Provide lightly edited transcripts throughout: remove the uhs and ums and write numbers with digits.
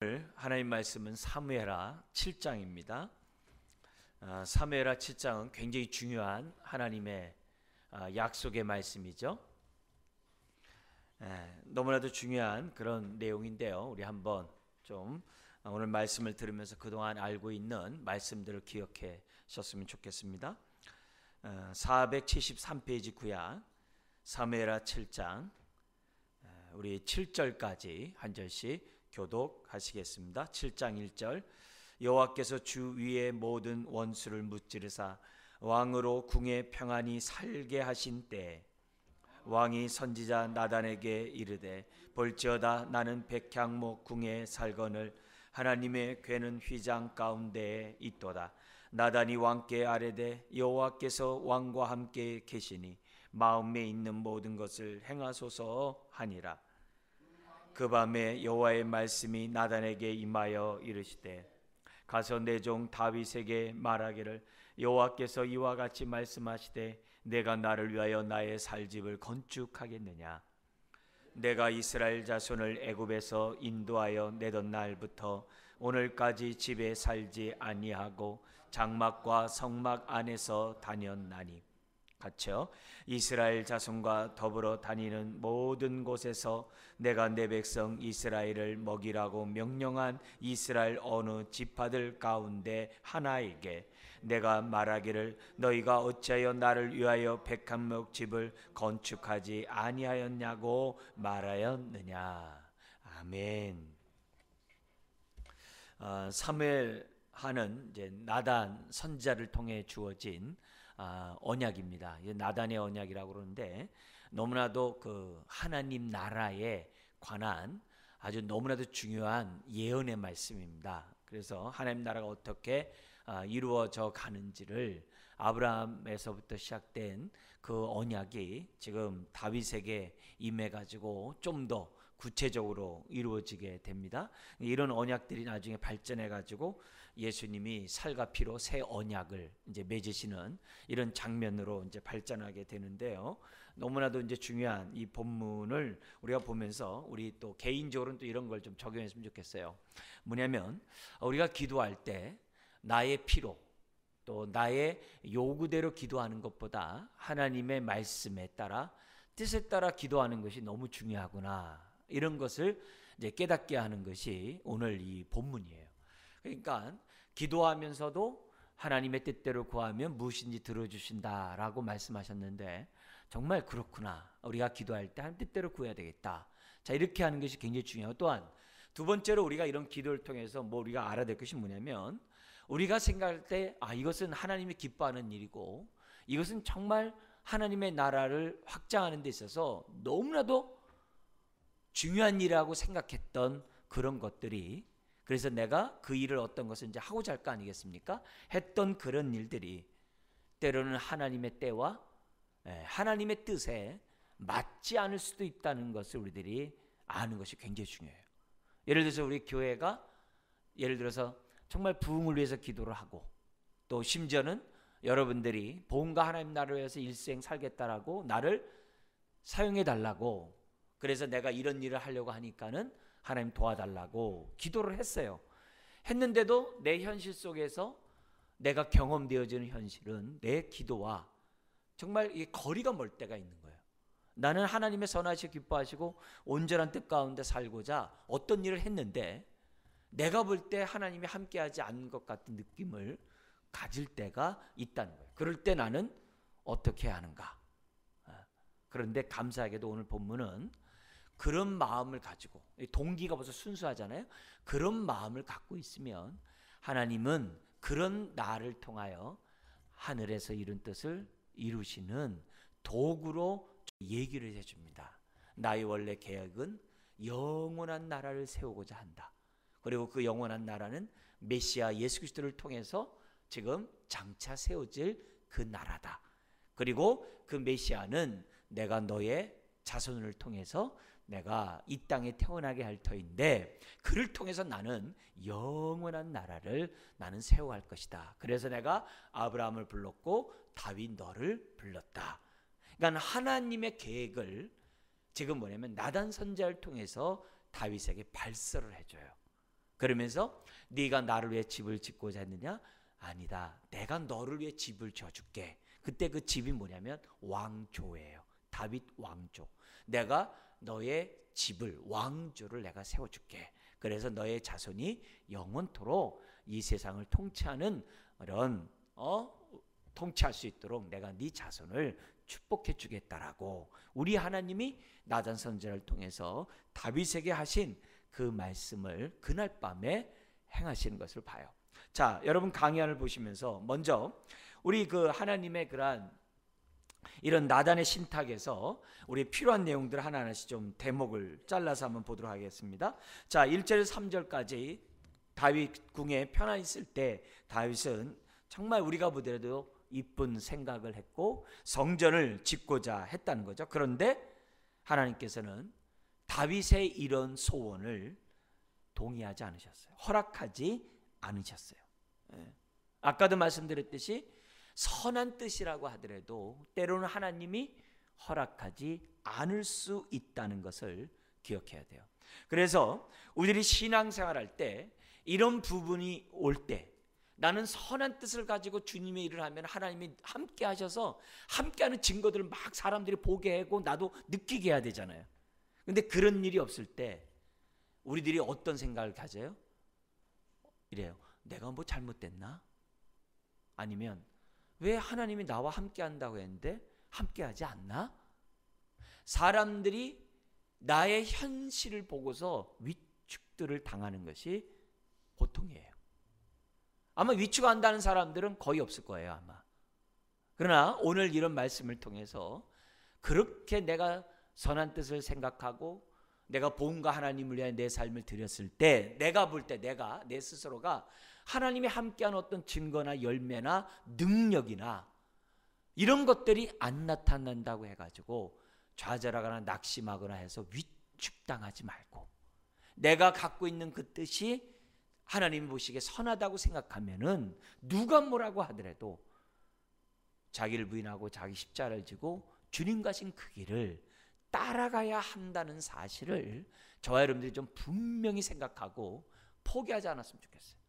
오늘 하나님 말씀은 사무엘하 7장입니다. 사무엘하 7장은 굉장히 중요한 하나님의 약속의 말씀이죠. 너무나도 중요한 그런 내용인데요. 우리 한번 좀 오늘 말씀을 들으면서 그동안 알고 있는 말씀들을 기억해 주셨으면 좋겠습니다. 473페이지 구약 사무엘하 7장 우리 7절까지 한 절씩 교독하시겠습니다. 7장 1절 여호와께서 주 위의 모든 원수를 무찌르사 왕으로 궁에 평안히 살게 하신 때에 왕이 선지자 나단에게 이르되 볼지어다 나는 백향목 궁에 살거늘 하나님의 궤는 휘장 가운데에 있도다. 나단이 왕께 아뢰되 여호와께서 왕과 함께 계시니 마음에 있는 모든 것을 행하소서 하니라. 그 밤에 여호와의 말씀이 나단에게 임하여 이르시되 가서 내 종 다윗에게 말하기를 여호와께서 이와 같이 말씀하시되 내가 나를 위하여 나의 살집을 건축하겠느냐. 내가 이스라엘 자손을 애굽에서 인도하여 내던 날부터 오늘까지 집에 살지 아니하고 장막과 성막 안에서 다녔나니 같이요. 이스라엘 자손과 더불어 다니는 모든 곳에서 내가 내 백성 이스라엘을 먹이라고 명령한 이스라엘 어느 지파들 가운데 하나에게 내가 말하기를 너희가 어찌하여 나를 위하여 백향목 집을 건축하지 아니하였냐고 말하였느냐. 아멘. 사무엘하는 이제 나단 선지자를 통해 주어진 언약입니다. 나단의 언약이라고 그러는데 너무나도 그 하나님 나라에 관한 아주 너무나도 중요한 예언의 말씀입니다. 그래서 하나님 나라가 어떻게 이루어져 가는지를 아브라함에서부터 시작된 그 언약이 지금 다윗에게 임해 가지고 좀 더 구체적으로 이루어지게 됩니다. 이런 언약들이 나중에 발전해 가지고 예수님이 살과 피로 새 언약을 이제 맺으시는 이런 장면으로 이제 발전하게 되는데요. 너무나도 이제 중요한 이 본문을 우리가 보면서 우리 또 개인적으로는 또 이런 걸 좀 적용했으면 좋겠어요. 뭐냐면 우리가 기도할 때 나의 피로 또 나의 요구대로 기도하는 것보다 하나님의 말씀에 따라 뜻에 따라 기도하는 것이 너무 중요하구나. 이런 것을 이제 깨닫게 하는 것이 오늘 이 본문이에요. 그러니까 기도하면서도 하나님의 뜻대로 구하면 무엇인지 들어주신다라고 말씀하셨는데 정말 그렇구나. 우리가 기도할 때 하나님 뜻대로 구해야 되겠다. 자, 이렇게 하는 것이 굉장히 중요하고 또한 두 번째로 우리가 이런 기도를 통해서 우리가 알아야 될 것이 뭐냐면 우리가 생각할 때 이것은 하나님이 기뻐하는 일이고 이것은 정말 하나님의 나라를 확장하는 데 있어서 너무나도 중요한 일이라고 생각했던 그런 것들이 그래서 내가 그 일을 어떤 것을 이제 하고자 할 거 아니겠습니까? 했던 그런 일들이 때로는 하나님의 때와 하나님의 뜻에 맞지 않을 수도 있다는 것을 우리들이 아는 것이 굉장히 중요해요. 예를 들어서 우리 교회가 예를 들어서 정말 부흥을 위해서 기도를 하고 또 심지어는 여러분들이 복음과 하나님 나라를 위해서 일생 살겠다라고 나를 사용해 달라고 그래서 내가 이런 일을 하려고 하니까는 하나님 도와달라고 기도를 했어요. 했는데도 내 현실 속에서 내가 경험되어지는 현실은 내 기도와 정말 이 거리가 멀 때가 있는 거예요. 나는 하나님의 선하시고 기뻐하시고 온전한 뜻 가운데 살고자 어떤 일을 했는데 내가 볼 때 하나님이 함께하지 않는 것 같은 느낌을 가질 때가 있다는 거예요. 그럴 때 나는 어떻게 해야 하는가? 그런데 감사하게도 오늘 본문은 그런 마음을 가지고 동기가 벌써 순수하잖아요. 그런 마음을 갖고 있으면 하나님은 그런 나를 통하여 하늘에서 이룬 뜻을 이루시는 도구로 얘기를 해줍니다. 나의 원래 계획은 영원한 나라를 세우고자 한다. 그리고 그 영원한 나라는 메시아 예수 그리스도를 통해서 지금 장차 세워질 그 나라다. 그리고 그 메시아는 내가 너의 자손을 통해서 내가 이 땅에 태어나게 할 터인데 그를 통해서 나는 영원한 나라를 나는 세워갈 것이다. 그래서 내가 아브라함을 불렀고 다윗 너를 불렀다. 그러니까 하나님의 계획을 지금 뭐냐면 나단 선지자를 통해서 다윗에게 발설을 해줘요. 그러면서 네가 나를 위해 집을 짓고자 했느냐? 아니다. 내가 너를 위해 집을 지어줄게. 그때 그 집이 뭐냐면 왕조예요. 다윗 왕조. 내가 너의 집을, 왕조를 내가 세워줄게. 그래서 너의 자손이 영원토록 이 세상을 통치하는 그런 통치할 수 있도록 내가 네 자손을 축복해 주겠다라고 우리 하나님이 나단 선지자를 통해서 다윗에게 하신 그 말씀을 그날 밤에 행하시는 것을 봐요. 자, 여러분 강의안을 보시면서 먼저 우리 그 하나님의 그러한 이런 나단의 신탁에서 우리 필요한 내용들 하나하나씩 좀 대목을 잘라서 한번 보도록 하겠습니다. 자, 1절에서 3절까지 다윗 궁에 편안히 있을 때 다윗은 정말 우리가 보더라도 이쁜 생각을 했고 성전을 짓고자 했다는 거죠. 그런데 하나님께서는 다윗의 이런 소원을 동의하지 않으셨어요. 허락하지 않으셨어요. 아까도 말씀드렸듯이 선한 뜻이라고 하더라도 때로는 하나님이 허락하지 않을 수 있다는 것을 기억해야 돼요. 그래서 우리들이 신앙생활할 때 이런 부분이 올 때 나는 선한 뜻을 가지고 주님의 일을 하면 하나님이 함께 하셔서 함께하는 증거들을 막 사람들이 보게 하고 나도 느끼게 해야 되잖아요. 근데 그런 일이 없을 때 우리들이 어떤 생각을 가져요? 이래요. 내가 뭐 잘못됐나? 아니면 왜 하나님이 나와 함께 한다고 했는데 함께 하지 않나? 사람들이 나의 현실을 보고서 위축들을 당하는 것이 보통이에요. 아마 위축한다는 사람들은 거의 없을 거예요, 아마. 그러나 오늘 이런 말씀을 통해서 그렇게 내가 선한 뜻을 생각하고 내가 복음과 하나님을 위해 내 삶을 드렸을 때 내가 볼 때 내가 내 스스로가 하나님이 함께한 어떤 증거나 열매나 능력이나 이런 것들이 안 나타난다고 해가지고 좌절하거나 낙심하거나 해서 위축당하지 말고 내가 갖고 있는 그 뜻이 하나님이 보시기에 선하다고 생각하면은 누가 뭐라고 하더라도 자기를 부인하고 자기 십자가를 지고 주님 가신 그 길을 따라가야 한다는 사실을 저와 여러분들이 좀 분명히 생각하고 포기하지 않았으면 좋겠어요.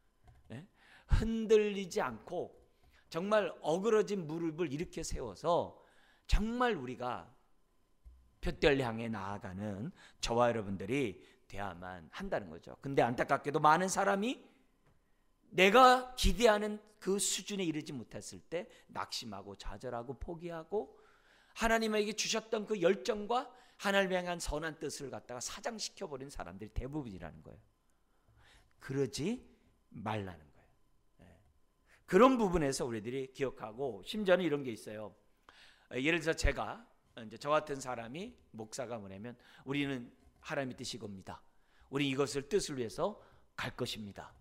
네? 흔들리지 않고 정말 어그러진 무릎을 이렇게 세워서 정말 우리가 둯대를 향해 나아가는 저와 여러분들이 돼야만 한다는 거죠. 근데 안타깝게도 많은 사람이 내가 기대하는 그 수준에 이르지 못했을 때 낙심하고 좌절하고 포기하고 하나님에게 주셨던 그 열정과 하나님을 향한 선한 뜻을 갖다가 사장시켜버린 사람들이 대부분이라는 거예요. 그러지 말라는 거예요. 그런 부분에서 우리들이 기억하고 심지어는 이런 게 있어요. 예를 들어서 제가 이제 저 같은 사람이 목사가 뭐냐면 우리는 하나님의 뜻이 겁니다. 우리 이것을 뜻을 위해서 갈 것입니다.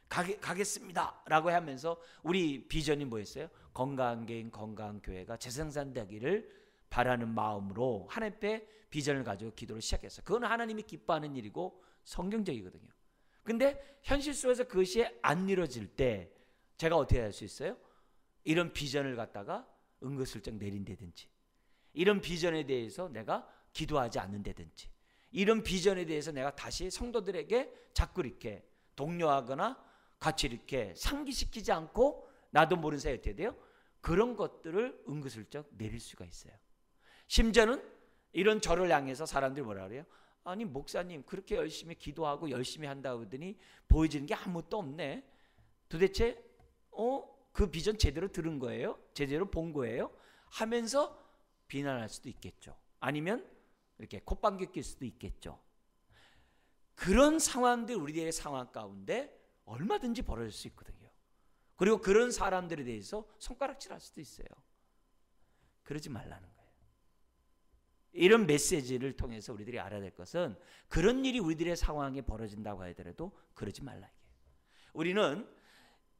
가겠습니다 라고 하면서 우리 비전이 뭐였어요? 건강한 개인 건강한 교회가 재생산되기를 바라는 마음으로 하나님 앞에 비전을 가지고 기도를 시작했어요. 그건 하나님이 기뻐하는 일이고 성경적이거든요. 근데 현실 속에서 그것이 안 이루어질 때 제가 어떻게 할 수 있어요? 이런 비전을 갖다가 은근슬쩍 내린다든지 이런 비전에 대해서 내가 기도하지 않는다든지 이런 비전에 대해서 내가 다시 성도들에게 자꾸 이렇게 독려하거나 같이 이렇게 상기시키지 않고 나도 모르는 사이에 어떻게 돼요? 그런 것들을 은근슬쩍 내릴 수가 있어요. 심지어는 이런 저를 향해서 사람들이 뭐라 그래요? 아니 목사님 그렇게 열심히 기도하고 열심히 한다고 하더니 보여지는 게 아무것도 없네. 도대체 그 비전 제대로 들은 거예요? 제대로 본 거예요? 하면서 비난할 수도 있겠죠. 아니면 이렇게 콧방귀 낄 수도 있겠죠. 그런 상황들 우리들의 상황 가운데 얼마든지 벌어질 수 있거든요. 그리고 그런 사람들에 대해서 손가락질할 수도 있어요. 그러지 말라는 거예요. 이런 메시지를 통해서 우리들이 알아야 될 것은 그런 일이 우리들의 상황에 벌어진다고 하더라도 그러지 말라 이게. 우리는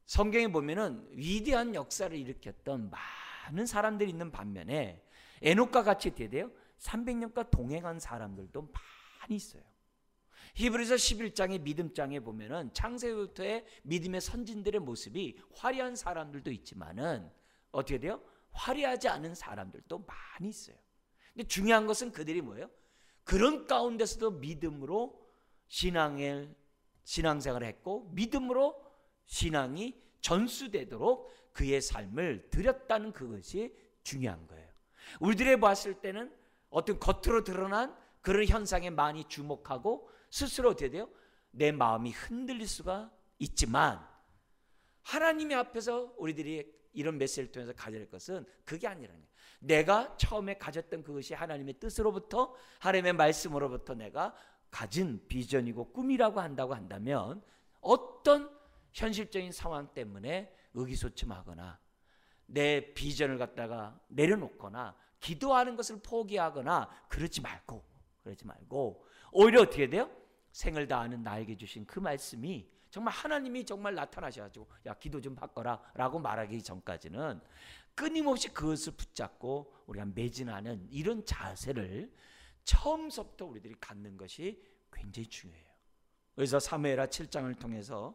성경에 보면은 위대한 역사를 일으켰던 많은 사람들이 있는 반면에 에녹과 같이 어떻게 돼요? 300년과 동행한 사람들도 많이 있어요. 히브리서 11장의 믿음장에 보면은 창세부터의 믿음의 선진들의 모습이 화려한 사람들도 있지만은 어떻게 돼요? 화려하지 않은 사람들도 많이 있어요. 근데 중요한 것은 그들이 뭐예요? 그런 가운데서도 믿음으로 신앙을 신앙생활을 했고 믿음으로 신앙이 전수되도록 그의 삶을 드렸다는 그것이 중요한 거예요. 우리들이 봤을 때는 어떤 겉으로 드러난 그런 현상에 많이 주목하고 스스로 어떻게 돼요? 내 마음이 흔들릴 수가 있지만 하나님의 앞에서 우리들이 이런 메시지를 통해서 가져야 할 것은 그게 아니라는 거예요. 내가 처음에 가졌던 그것이 하나님의 뜻으로부터 하나님의 말씀으로부터 내가 가진 비전이고 꿈이라고 한다고 한다면 어떤 현실적인 상황 때문에 의기소침하거나 내 비전을 갖다가 내려놓거나 기도하는 것을 포기하거나 그러지 말고 오히려 어떻게 돼요? 생을 다하는 나에게 주신 그 말씀이 정말 하나님이 정말 나타나셔가지고 야 기도 좀 바꿔라 라고 말하기 전까지는 끊임없이 그것을 붙잡고 우리가 매진하는 이런 자세를 처음부터 우리들이 갖는 것이 굉장히 중요해요. 그래서 사무엘하 7장을 통해서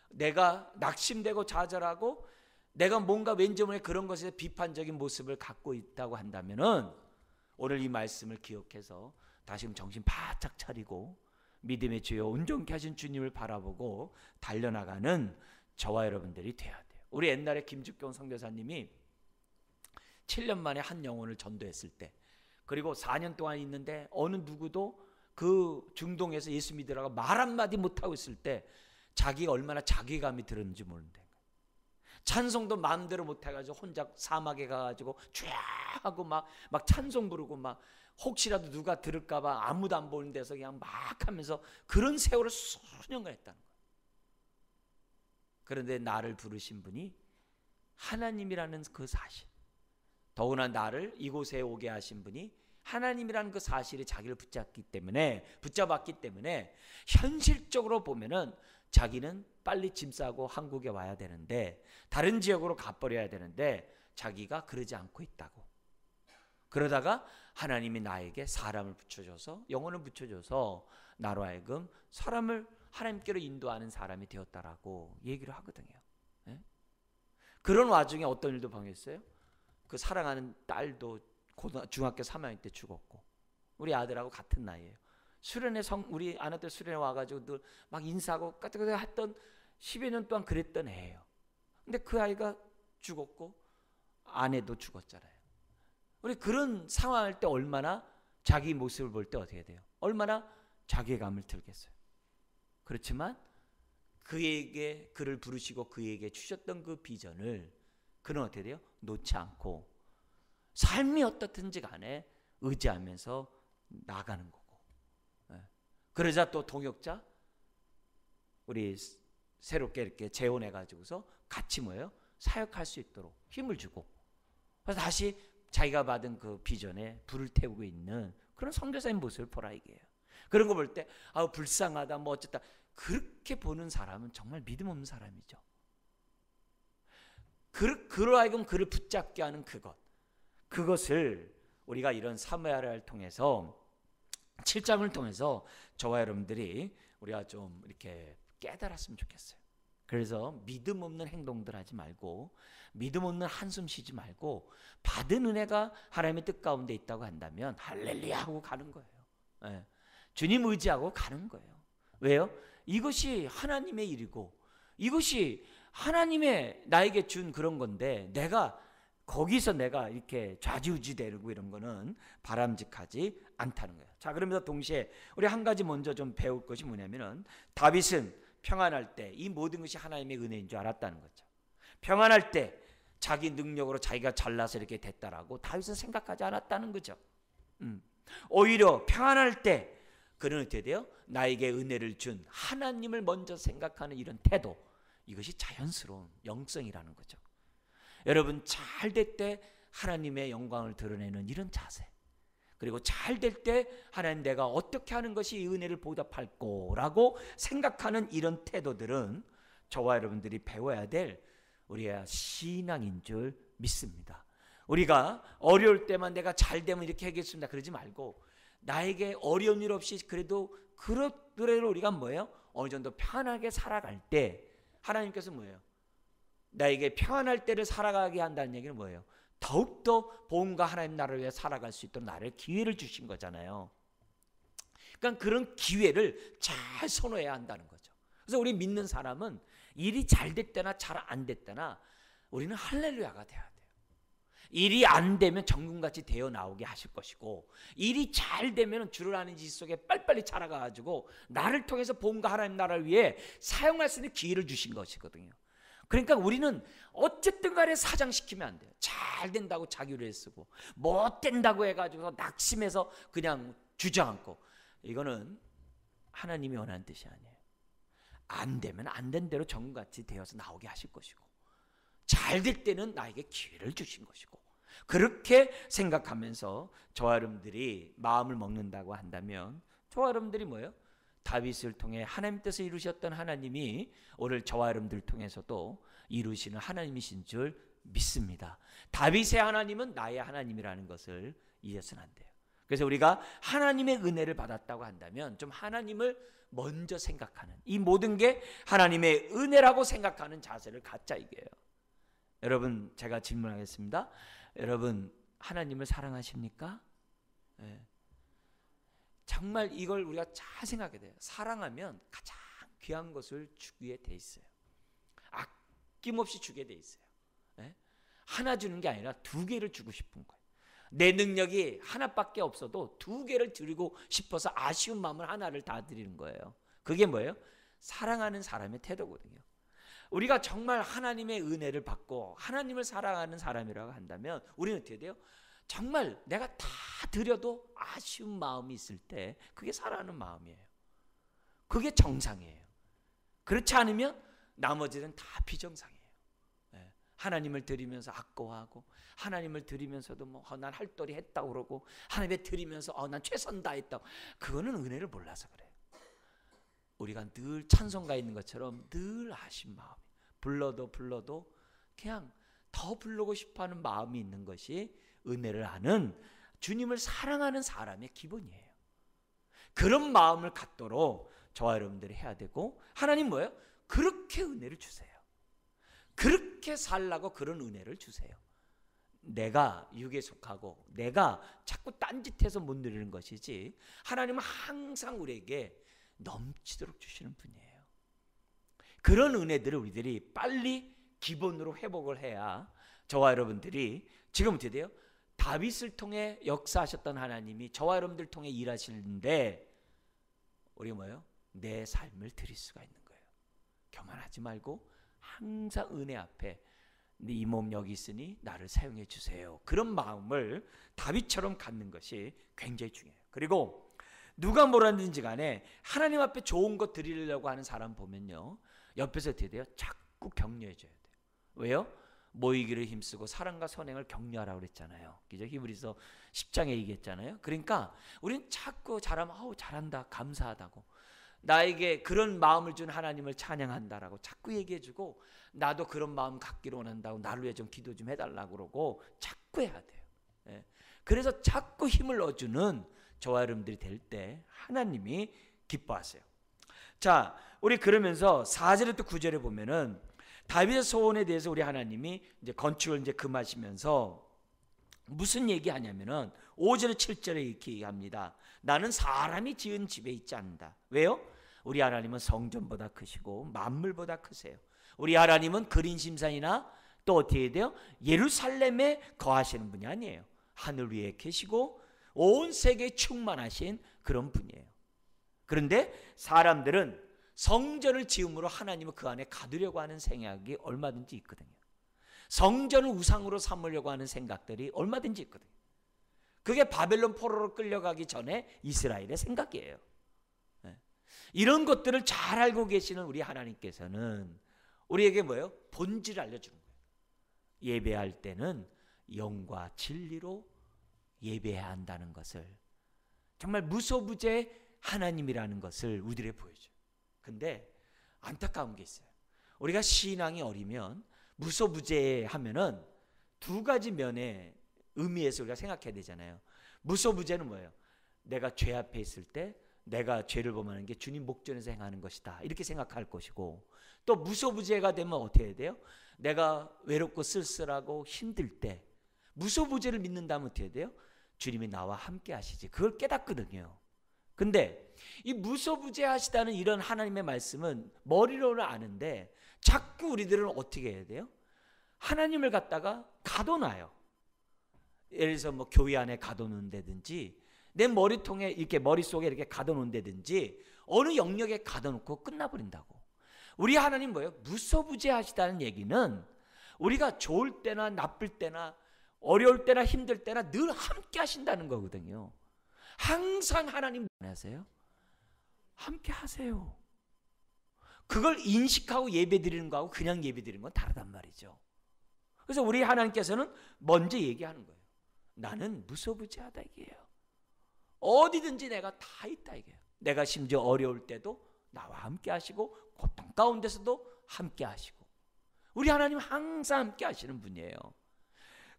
내가 낙심되고 좌절하고 내가 뭔가 왠지 모르게 그런 것에 비판적인 모습을 갖고 있다고 한다면은 오늘 이 말씀을 기억해서 다시금 정신 바짝 차리고 믿음의 주여 온전케 하신 주님을 바라보고 달려나가는 저와 여러분들이 돼야 돼요. 우리 옛날에 김죽경 선교사님이 7년 만에 한 영혼을 전도했을 때 그리고 4년 동안 있는데 어느 누구도 그 중동에서 예수 믿으라고 말 한마디 못하고 있을 때 자기가 얼마나 자괴감이 들었는지 모르는데 찬송도 마음대로 못해가지고 혼자 사막에 가가지고 쫙 하고 막 찬송 부르고 막 혹시라도 누가 들을까봐 아무도 안 보는 데서 그냥 막 하면서 그런 세월을 수년간 했다는 거예요. 그런데 나를 부르신 분이 하나님이라는 그 사실, 더구나 나를 이곳에 오게 하신 분이 하나님이라는 그 사실이 자기를 붙잡았기 때문에 현실적으로 보면은 자기는 빨리 짐 싸고 한국에 와야 되는데 다른 지역으로 가버려야 되는데 자기가 그러지 않고 있다고. 그러다가 하나님이 나에게 사람을 붙여줘서 영혼을 붙여줘서 나로 하여금 사람을 하나님께로 인도하는 사람이 되었다라고 얘기를 하거든요. 네? 그런 와중에 어떤 일도 방했어요? 그 사랑하는 딸도 중학교 3학년 때 죽었고 우리 아들하고 같은 나이에요. 수련회 우리 아내들 수련회 와가지고 늘 막 인사하고 까딱까딱 했던 10여 년 동안 그랬던 애예요. 근데 그 아이가 죽었고 아내도 죽었잖아요. 우리 그런 상황할 때 얼마나 자기 모습을 볼 때 어떻게 돼요? 얼마나 자괴감을 들겠어요. 그렇지만 그에게 그를 부르시고 그에게 주셨던 그 비전을 그는 어떻게 돼요? 놓지 않고 삶이 어떻든지 간에 의지하면서 나가는 거고. 그러자 또 동역자 우리 새롭게 이렇게 재혼해 가지고서 같이 뭐예요? 사역할 수 있도록 힘을 주고 그래서 다시 자기가 받은 그 비전에 불을 태우고 있는 그런 선교사의 모습을 보라 이게요. 그런 거 볼 때 불쌍하다 뭐 어쨌다 그렇게 보는 사람은 정말 믿음 없는 사람이죠. 그러하여금 그를 붙잡게 하는 그것을 우리가 이런 사무엘을 통해서 7장을 통해서 저와 여러분들이 우리가 좀 이렇게 깨달았으면 좋겠어요. 그래서 믿음 없는 행동들 하지 말고 믿음 없는 한숨 쉬지 말고 받은 은혜가 하나님의 뜻 가운데 있다고 한다면 할렐루야 하고 가는 거예요. 네. 주님 의지하고 가는 거예요. 왜요? 이것이 하나님의 일이고 이것이 하나님의 나에게 준 그런 건데 내가 거기서 내가 이렇게 좌지우지되고 이런 거는 바람직하지 않다는 거예요. 자, 그러면서 동시에 우리 한 가지 먼저 좀 배울 것이 뭐냐면은 다윗은 평안할 때 이 모든 것이 하나님의 은혜인 줄 알았다는 거죠. 평안할 때 자기 능력으로 자기가 잘나서 이렇게 됐다라고 다윗은 생각하지 않았다는 거죠. 오히려 평안할 때 그는 어떻게 돼요? 나에게 은혜를 준 하나님을 먼저 생각하는 이런 태도, 이것이 자연스러운 영성이라는 거죠. 여러분 잘 될 때 하나님의 영광을 드러내는 이런 자세, 그리고 잘 될 때 하나님 내가 어떻게 하는 것이 이 은혜를 보답할 거라고 생각하는 이런 태도들은 저와 여러분들이 배워야 될 우리의 신앙인 줄 믿습니다. 우리가 어려울 때만 내가 잘 되면 이렇게 하겠습니다 그러지 말고 나에게 어려운 일 없이 그래도 그대로 우리가 뭐예요? 어느 정도 편하게 살아갈 때 하나님께서 뭐예요? 나에게 평안할 때를 살아가게 한다는 얘기는 뭐예요? 더욱더 복음과 하나님 나라를 위해 살아갈 수 있도록 나를 기회를 주신 거잖아요. 그러니까 그런 기회를 잘 선호해야 한다는 거죠. 그래서 우리 믿는 사람은 일이 잘 됐거나 잘 안 됐거나 우리는 할렐루야가 돼야 돼요. 일이 안 되면 정금같이 되어 나오게 하실 것이고, 일이 잘 되면 주를 아는 지식 속에 빨리빨리 자라가지고 나를 통해서 복음과 하나님 나라를 위해 사용할 수 있는 기회를 주신 것이거든요. 그러니까 우리는 어쨌든 간에 사장시키면 안 돼요. 잘 된다고 자기를 쓰고 못 된다고 해가지고 낙심해서 그냥 주저앉고, 이거는 하나님이 원하는 뜻이 아니에요. 안 되면 안 된 대로 정금같이 되어서 나오게 하실 것이고, 잘 될 때는 나에게 기회를 주신 것이고, 그렇게 생각하면서 저와 여러분들이 마음을 먹는다고 한다면, 저와 여러분들이 뭐예요? 다윗을 통해 하나님 뜻을 이루셨던 하나님이 오늘 저와 여러분들을 통해서도 이루시는 하나님이신 줄 믿습니다. 다윗의 하나님은 나의 하나님이라는 것을 잊어서는 안 돼요. 그래서 우리가 하나님의 은혜를 받았다고 한다면 좀 하나님을 먼저 생각하는, 이 모든 게 하나님의 은혜라고 생각하는 자세를 갖자 이게요. 여러분, 제가 질문하겠습니다. 여러분, 하나님을 사랑하십니까? 네. 정말 이걸 우리가 잘 생각해야 돼요. 사랑하면 가장 귀한 것을 주기에 돼 있어요. 아낌없이 주게 돼 있어요. 네? 하나 주는 게 아니라 두 개를 주고 싶은 거예요. 내 능력이 하나밖에 없어도 두 개를 드리고 싶어서 아쉬운 마음을 하나를 다 드리는 거예요. 그게 뭐예요? 사랑하는 사람의 태도거든요. 우리가 정말 하나님의 은혜를 받고 하나님을 사랑하는 사람이라고 한다면 우리는 어떻게 돼요? 정말 내가 다 드려도 아쉬운 마음이 있을 때 그게 사랑하는 마음이에요. 그게 정상이에요. 그렇지 않으면 나머지는 다 비정상이에요. 하나님을 드리면서 아까워하고, 하나님을 드리면서도 난 할도리 했다고 그러고, 하나님에 드리면서 난 최선 다했다고. 그거는 은혜를 몰라서 그래요. 우리가 늘 찬송가 있는 것처럼 늘 아쉬운 마음, 불러도 그냥 더 부르고 싶어하는 마음이 있는 것이 은혜를 아는, 주님을 사랑하는 사람의 기본이에요. 그런 마음을 갖도록 저와 여러분들이 해야 되고, 하나님 뭐예요? 그렇게 은혜를 주세요. 그렇게 살라고 그런 은혜를 주세요. 내가 육에 속하고 내가 자꾸 딴짓해서 못 누리는 것이지, 하나님은 항상 우리에게 넘치도록 주시는 분이에요. 그런 은혜들을 우리들이 빨리 기본으로 회복을 해야 저와 여러분들이 지금 어떻게 돼요? 다윗을 통해 역사하셨던 하나님이 저와 여러분들 통해 일하시는데 우리가 뭐예요? 내 삶을 드릴 수가 있는 거예요. 교만하지 말고 항상 은혜 앞에 네 몸 여기 있으니 나를 사용해 주세요. 그런 마음을 다윗처럼 갖는 것이 굉장히 중요해요. 그리고 누가 뭐라든지 간에 하나님 앞에 좋은 것 드리려고 하는 사람 보면요, 옆에서 어떻게 돼요? 자꾸 격려해 줘야 돼요. 왜요? 모이기를 힘쓰고 사랑과 선행을 격려하라고 그랬잖아요. 그죠? 히브리서 10장에 얘기했잖아요. 그러니까 우리는 자꾸 잘하면 잘한다, 감사하다고, 나에게 그런 마음을 준 하나님을 찬양한다라고 자꾸 얘기해주고, 나도 그런 마음 갖기를 원한다고 나를 위해 좀 기도 좀 해달라고 그러고 자꾸 해야 돼요. 예. 그래서 자꾸 힘을 넣어주는 저와 여러분들이 될 때 하나님이 기뻐하세요. 자, 우리 그러면서 4절부터 9절에 보면은 다윗의 소원에 대해서 우리 하나님이 이제 건축을 이제 금하시면서 무슨 얘기하냐면은 5절 7절에 이렇게 얘기합니다. 나는 사람이 지은 집에 있지 않는다. 왜요? 우리 하나님은 성전보다 크시고 만물보다 크세요. 우리 하나님은 그린 심산이나 또 어떻게 돼요? 예루살렘에 거하시는 분이 아니에요. 하늘 위에 계시고 온 세계에 충만하신 그런 분이에요. 그런데 사람들은 성전을 지음으로 하나님을 그 안에 가두려고 하는 생각이 얼마든지 있거든요. 성전을 우상으로 삼으려고 하는 생각들이 얼마든지 있거든요. 그게 바벨론 포로로 끌려가기 전에 이스라엘의 생각이에요. 이런 것들을 잘 알고 계시는 우리 하나님께서는 우리에게 뭐예요? 본질을 알려주는 거예요. 예배할 때는 영과 진리로 예배해야 한다는 것을, 정말 무소부재 하나님이라는 것을 우리들에게 보여줘요. 근데 안타까운 게 있어요. 우리가 신앙이 어리면 무소부재하면은 두 가지 면의 의미에서 우리가 생각해야 되잖아요. 무소부재는 뭐예요? 내가 죄 앞에 있을 때 내가 죄를 범하는 게 주님 목전에서 행하는 것이다, 이렇게 생각할 것이고, 또 무소부재가 되면 어떻게 해야 돼요? 내가 외롭고 쓸쓸하고 힘들 때 무소부재를 믿는다면 어떻게 해야 돼요? 주님이 나와 함께 하시지, 그걸 깨닫거든요. 근데 이 무소부재하시다는 이런 하나님의 말씀은 머리로는 아는데 자꾸 우리들은 어떻게 해야 돼요? 하나님을 갖다가 가둬놔요. 예를 들어서 뭐 교회 안에 가둬놓는다든지 내 머리통에 이렇게 머릿속에 이렇게 가둬놓는다든지 어느 영역에 가둬놓고 끝나버린다고. 우리 하나님 뭐예요? 무소부재하시다는 얘기는 우리가 좋을 때나 나쁠 때나 어려울 때나 힘들 때나 늘 함께 하신다는 거거든요. 항상 하나님 하세요? 함께 하세요. 그걸 인식하고 예배드리는 거하고 그냥 예배드리는 건 다르단 말이죠. 그래서 우리 하나님께서는 먼저 얘기하는 거예요. 나는 무소부재하다 이게요. 어디든지 내가 다 있다 이게요. 내가 심지어 어려울 때도 나와 함께 하시고 고통 가운데서도 함께 하시고 우리 하나님 항상 함께 하시는 분이에요.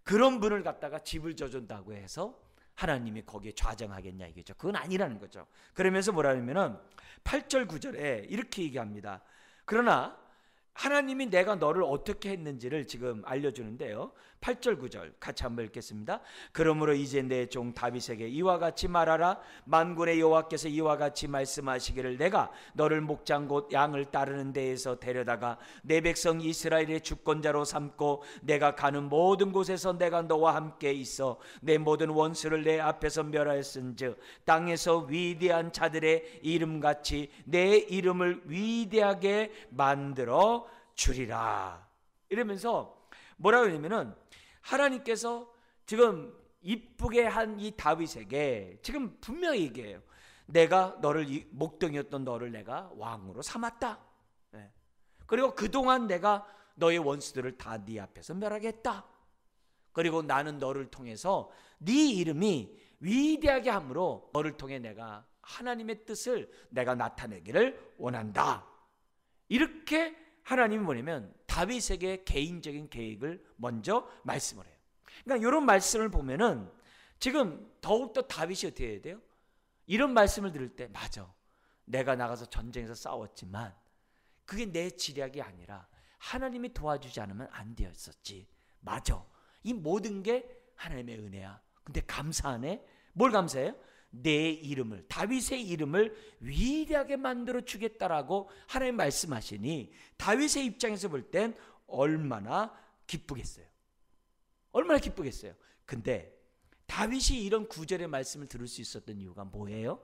그런 분을 갖다가 집을 져준다고 해서 하나님이 거기에 좌정하겠냐 이거죠. 그건 아니라는 거죠. 그러면서 뭐라냐면은 8절 9절에 이렇게 얘기합니다. 그러나 하나님이 내가 너를 어떻게 했는지를 지금 알려주는데요. 8절 9절 같이 한번 읽겠습니다. 그러므로 이제 내 종 다윗에게 이와 같이 말하라. 만군의 여호와께서 이와 같이 말씀하시기를 내가 너를 목장 곧 양을 따르는 데에서 데려다가 내 백성 이스라엘의 주권자로 삼고 내가 가는 모든 곳에서 내가 너와 함께 있어 내 모든 원수를 내 앞에서 멸하였은즉 땅에서 위대한 자들의 이름같이 내 이름을 위대하게 만들어 주리라. 이러면서 뭐라고 하냐면은 하나님께서 지금 이쁘게 한 이 다윗에게 지금 분명히 얘기해요. 내가 너를 목동이었던 너를 내가 왕으로 삼았다. 네. 그리고 그동안 내가 너의 원수들을 다 네 앞에서 멸하겠다. 그리고 나는 너를 통해서 네 이름이 위대하게 함으로 너를 통해 내가 하나님의 뜻을 내가 나타내기를 원한다. 이렇게 하나님이 뭐냐면 다윗에게 개인적인 계획을 먼저 말씀을 해요. 그러니까 이런 말씀을 보면은 지금 더욱더 다윗이 어떻게 해야 돼요? 이런 말씀을 들을 때 맞아. 내가 나가서 전쟁에서 싸웠지만 그게 내 지략이 아니라 하나님이 도와주지 않으면 안 되었었지. 맞아. 이 모든 게 하나님의 은혜야. 근데 감사하네. 뭘 감사해요? 내 이름을 다윗의 이름을 위대하게 만들어 주겠다라고 하나님 말씀하시니 다윗의 입장에서 볼 땐 얼마나 기쁘겠어요. 얼마나 기쁘겠어요. 근데 다윗이 이런 구절의 말씀을 들을 수 있었던 이유가 뭐예요?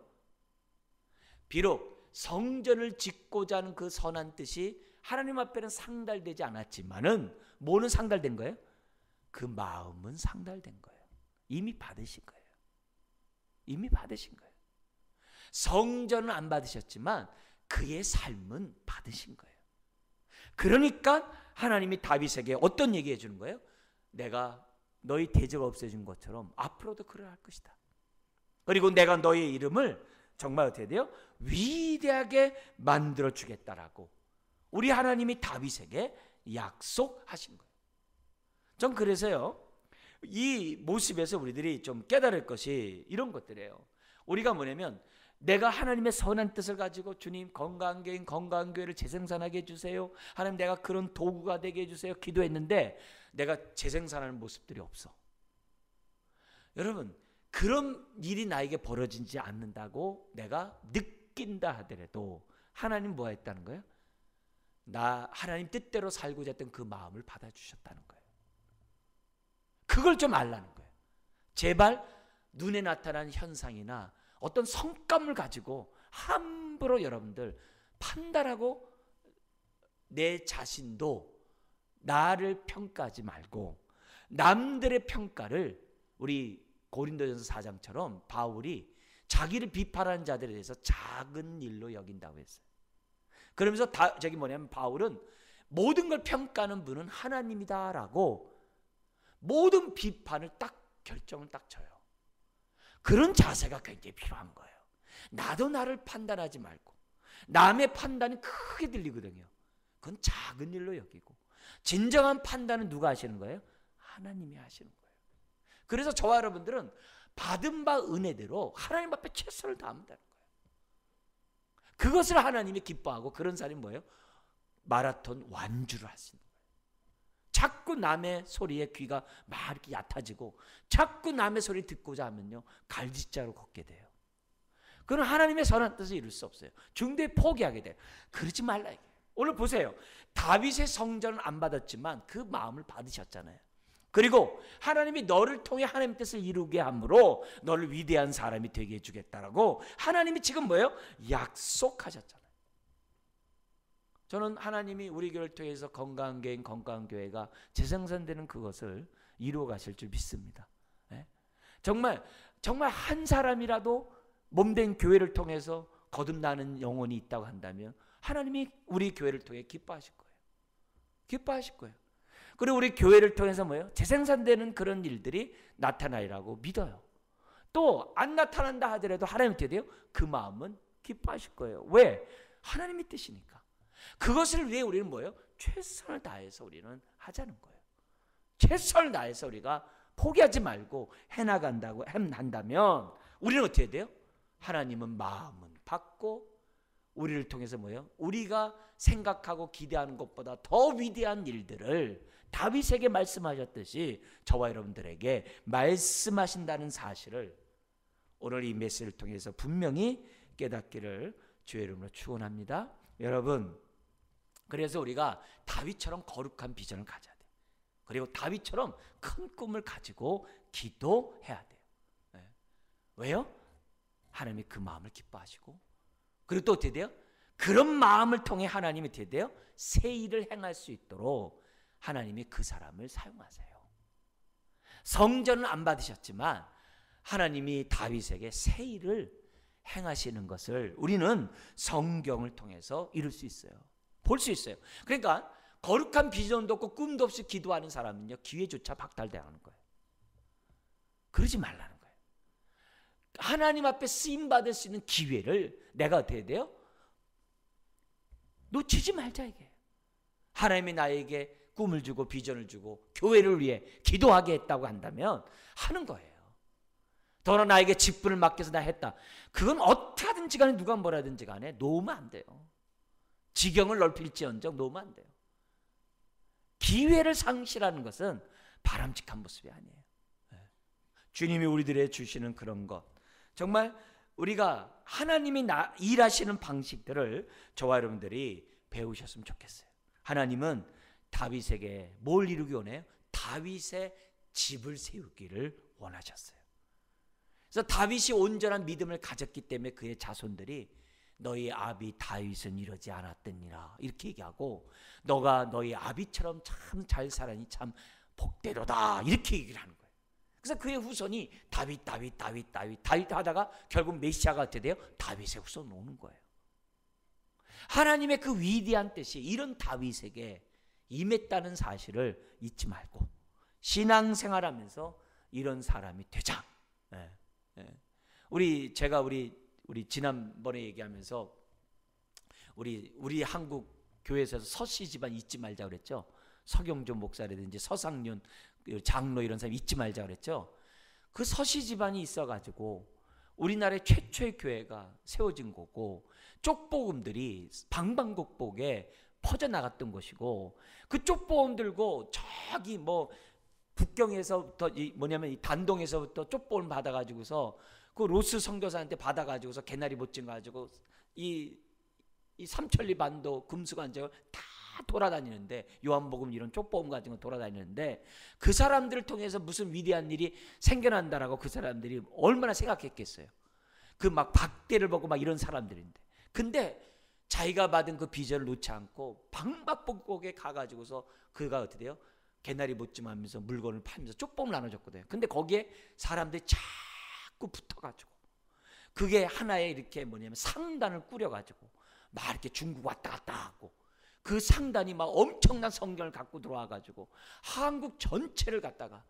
비록 성전을 짓고자 하는 그 선한 뜻이 하나님 앞에는 상달되지 않았지만은 뭐는 상달된 거예요? 그 마음은 상달된 거예요. 이미 받으신 거예요. 이미 받으신 거예요. 성전은 안 받으셨지만 그의 삶은 받으신 거예요. 그러니까 하나님이 다윗에게 어떤 얘기 해주는 거예요? 내가 너희 대적을 없애준 것처럼 앞으로도 그러할 것이다. 그리고 내가 너의 이름을 정말 어떻게 돼요? 위대하게 만들어 주겠다라고 우리 하나님이 다윗에게 약속하신 거예요. 전 그래서요 이 모습에서 우리들이 좀 깨달을 것이 이런 것들이에요. 우리가 뭐냐면 내가 하나님의 선한 뜻을 가지고 주님 건강한 교인 건강한 교회를 재생산하게 해주세요. 하나님 내가 그런 도구가 되게 해주세요. 기도했는데 내가 재생산하는 모습들이 없어. 여러분 그런 일이 나에게 벌어지지 않는다고 내가 느낀다 하더라도 하나님 뭐 했다는 거예요? 나 하나님 뜻대로 살고자 했던 그 마음을 받아주셨다는 거예요. 그걸 좀 알라는 거예요. 제발 눈에 나타난 현상이나 어떤 성감을 가지고 함부로 여러분들 판단하고 내 자신도 나를 평가하지 말고 남들의 평가를 우리 고린도전서 4장처럼 바울이 자기를 비판하는 자들에 대해서 작은 일로 여긴다고 했어요. 그러면서 뭐냐면 바울은 모든 걸 평가하는 분은 하나님이다라고 모든 비판을 결정을 딱 쳐요. 그런 자세가 굉장히 필요한 거예요. 나도 나를 판단하지 말고 남의 판단이 크게 들리거든요. 그건 작은 일로 여기고 진정한 판단은 누가 하시는 거예요? 하나님이 하시는 거예요. 그래서 저와 여러분들은 받은 바 은혜대로 하나님 앞에 최선을 다하면 되는 거예요. 그것을 하나님이 기뻐하고 그런 사람이 뭐예요? 마라톤 완주를 하시는 거예요. 자꾸 남의 소리에 귀가 막 이렇게 얕아지고 자꾸 남의 소리 듣고자 하면요 갈짓자로 걷게 돼요. 그건 하나님의 선한 뜻을 이룰 수 없어요. 중도에 포기하게 돼요. 그러지 말라 이게. 오늘 보세요. 다윗의 성전은 안 받았지만 그 마음을 받으셨잖아요. 그리고 하나님이 너를 통해 하나님의 뜻을 이루게 함으로 너를 위대한 사람이 되게 해주겠다라고 하나님이 지금 뭐예요? 약속하셨잖아요. 저는 하나님이 우리 교회를 통해서 건강한 교회인 건강한 교회가 재생산되는 그것을 이루어 가실 줄 믿습니다. 정말 한 사람이라도 몸된 교회를 통해서 거듭나는 영혼이 있다고 한다면 하나님이 우리 교회를 통해 기뻐하실 거예요. 기뻐하실 거예요. 그리고 우리 교회를 통해서 뭐예요? 재생산되는 그런 일들이 나타나리라고 믿어요. 또 안 나타난다 하더라도 하나님 어떻게 돼요? 그 마음은 기뻐하실 거예요. 왜? 하나님의 뜻이니까. 그것을 위해 우리는 뭐예요? 최선을 다해서 우리는 하자는 거예요. 최선을 다해서 우리가 포기하지 말고 해나간다고 한다면 우리는 어떻게 돼요? 하나님은 마음은 받고 우리를 통해서 뭐예요? 우리가 생각하고 기대하는 것보다 더 위대한 일들을 다윗에게 말씀하셨듯이 저와 여러분들에게 말씀하신다는 사실을 오늘 이 메시지를 통해서 분명히 깨닫기를 주의 이름으로 축원합니다. 여러분, 그래서 우리가 다윗처럼 거룩한 비전을 가져야 돼요. 그리고 다윗처럼 큰 꿈을 가지고 기도해야 돼요. 왜요? 하나님이 그 마음을 기뻐하시고, 그리고 또 어떻게 돼요? 그런 마음을 통해 하나님이 어떻게 돼요? 새 일을 행할 수 있도록 하나님이 그 사람을 사용하세요. 성전은 안 받으셨지만 하나님이 다윗에게 새 일을 행하시는 것을 우리는 성경을 통해서 이룰 수 있어요. 볼 수 있어요. 그러니까 거룩한 비전도 없고 꿈도 없이 기도하는 사람은요, 기회조차 박탈당하는 거예요. 그러지 말라는 거예요. 하나님 앞에 쓰임받을 수 있는 기회를 내가 어떻게 해야 돼요? 놓치지 말자 이게. 하나님이 나에게 꿈을 주고 비전을 주고 교회를 위해 기도하게 했다고 한다면 하는 거예요. 더러 나에게 직분을 맡겨서 나 했다. 그건 어떻게 하든지 간에 누가 뭐라든지 간에 놓으면 안 돼요. 지경을 넓힐지언정 놓으면 안 돼요. 기회를 상실하는 것은 바람직한 모습이 아니에요. 주님이 우리들에게 주시는 그런 것, 정말 우리가 하나님이 일하시는 방식들을 저와 여러분들이 배우셨으면 좋겠어요. 하나님은 다윗에게 뭘 이루기 원해요? 다윗의 집을 세우기를 원하셨어요. 그래서 다윗이 온전한 믿음을 가졌기 때문에 그의 자손들이 너희 아비 다윗은 이러지 않았더니라 이렇게 얘기하고, 너가 너희 아비처럼 참 잘 살아니 참 복되도다 이렇게 얘기를 하는 거예요. 그래서 그의 후손이 다윗 하다가 결국 메시아가 어떻게 돼요? 다윗의 후손 오는 거예요. 하나님의 그 위대한 뜻이 이런 다윗에게 임했다는 사실을 잊지 말고 신앙생활하면서 이런 사람이 되자. 제가 우리 지난번에 얘기하면서 우리 한국 교회에서 서씨 집안 잊지 말자 그랬죠. 서경조 목사라든지 서상륜 장로 이런 사람 잊지 말자 그랬죠. 그 서씨 집안이 있어가지고 우리나라의 최초의 교회가 세워진 거고, 쪽복음들이 방방곡곡에 퍼져나갔던 것이고, 그 쪽복음 들고 저기 북경에서부터 이 단동에서부터 쪽복음 받아가지고서 그 로스 선교사한테 받아가지고서 개나리 못진 가지고 이 삼천리 반도 금수관제가 다 돌아다니는데, 요한복음 이런 쪽복음 같은 거 돌아다니는데, 그 사람들을 통해서 무슨 위대한 일이 생겨난다라고 그 사람들이 얼마나 생각했겠어요. 그 막 박대를 보고 막 이런 사람들인데, 근데 자기가 받은 그 비전을 놓지 않고 방방곡곡에 가가지고서 그가 어떻게 돼요? 개나리 못짐하면서 물건을 팔면서 쪽복을 나눠줬거든요. 근데 거기에 사람들이 자꾸 붙어가지고 그게 하나의 이렇게 상단을 꾸려가지고 막 이렇게 중국 왔다 갔다 하고, 그 상단이 막 엄청난 성경을 갖고 들어와가지고 한국 전체를 갖다가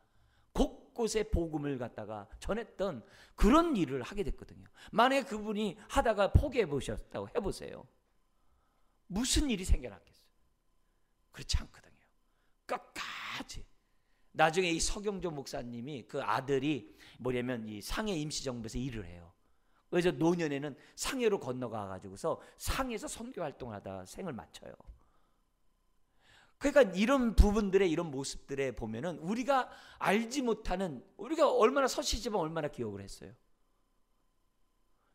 곳곳에 복음을 갖다가 전했던 그런 일을 하게 됐거든요. 만약에 그분이 하다가 포기해 보셨다고 해보세요. 무슨 일이 생겨났겠어요? 그렇지 않거든요. 끝까지. 나중에 이 서경조 목사님이 그 아들이 이 상해 임시정부에서 일을 해요. 그래서 노년에는 상해로 건너가 가지고서 상해에서 선교 활동을 하다가 생을 마쳐요. 그러니까 이런 부분들의 이런 모습들에 보면은 우리가 알지 못하는, 우리가 얼마나 서시집안 얼마나 기억을 했어요.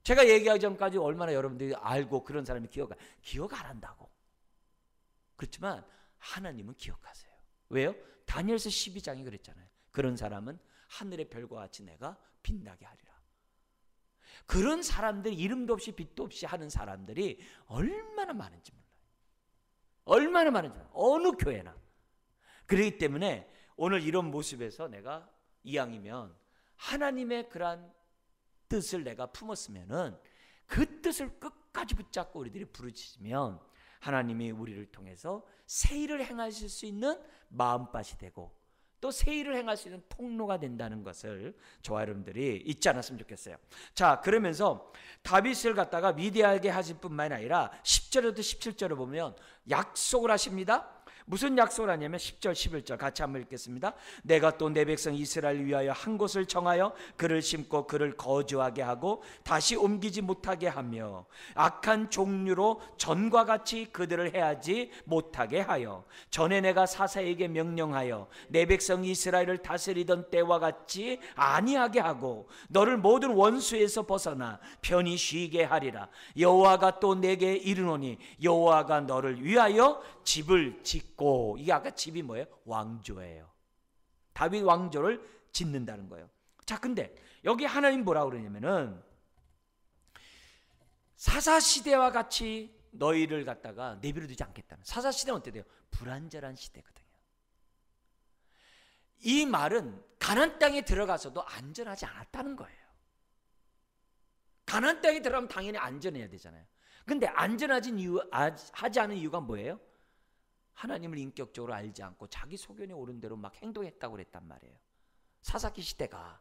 제가 얘기하기 전까지 얼마나 여러분들이 알고 그런 사람이 기억 안 한다고. 그렇지만 하나님은 기억하세요. 왜요? 다니엘서 12장이 그랬잖아요. 그런 사람은 하늘의 별과 같이 내가 빛나게 하리라. 그런 사람들, 이름도 없이 빛도 없이 하는 사람들이 얼마나 많은지 몰라요. 얼마나 많은지 몰라요. 어느 교회나. 그렇기 때문에 오늘 이런 모습에서 내가 이왕이면 하나님의 그러한 뜻을 내가 품었으면은 그 뜻을 끝까지 붙잡고 우리들이 부르짖으면 하나님이 우리를 통해서 새 일을 행하실 수 있는 마음밭이 되고 또 새 일을 행할 수 있는 통로가 된다는 것을 저와 여러분들이 잊지 않았으면 좋겠어요. 자, 그러면서 다윗을 갖다가 위대하게 하실 뿐만 아니라 10절부터 17절을 보면 약속을 하십니다. 무슨 약속을 하냐면 10절 11절 같이 한번 읽겠습니다. 내가 또 내 백성 이스라엘을 위하여 한 곳을 정하여 그를 심고 그를 거주하게 하고 다시 옮기지 못하게 하며 악한 종류로 전과 같이 그들을 해하지 못하게 하여 전에 내가 사사에게 명령하여 내 백성 이스라엘을 다스리던 때와 같이 아니하게 하고 너를 모든 원수에서 벗어나 편히 쉬게 하리라. 여호와가 또 내게 이르노니 여호와가 너를 위하여 집을 짓고, 이게 아까 집이 뭐예요? 왕조예요. 다윗 왕조를 짓는다는 거예요. 자, 근데 여기 하나님 뭐라고 그러냐면은 사사시대와 같이 너희를 갖다가 내버려두지 않겠다는. 사사시대는 어떻게 돼요? 불안전한 시대거든요. 이 말은 가나안 땅에 들어가서도 안전하지 않았다는 거예요. 가나안 땅에 들어가면 당연히 안전해야 되잖아요. 근데 안전하지 않은 이유가 뭐예요? 하나님을 인격적으로 알지 않고 자기 소견에 오른 대로 막 행동했다고 그랬단 말이에요. 사사기 시대가.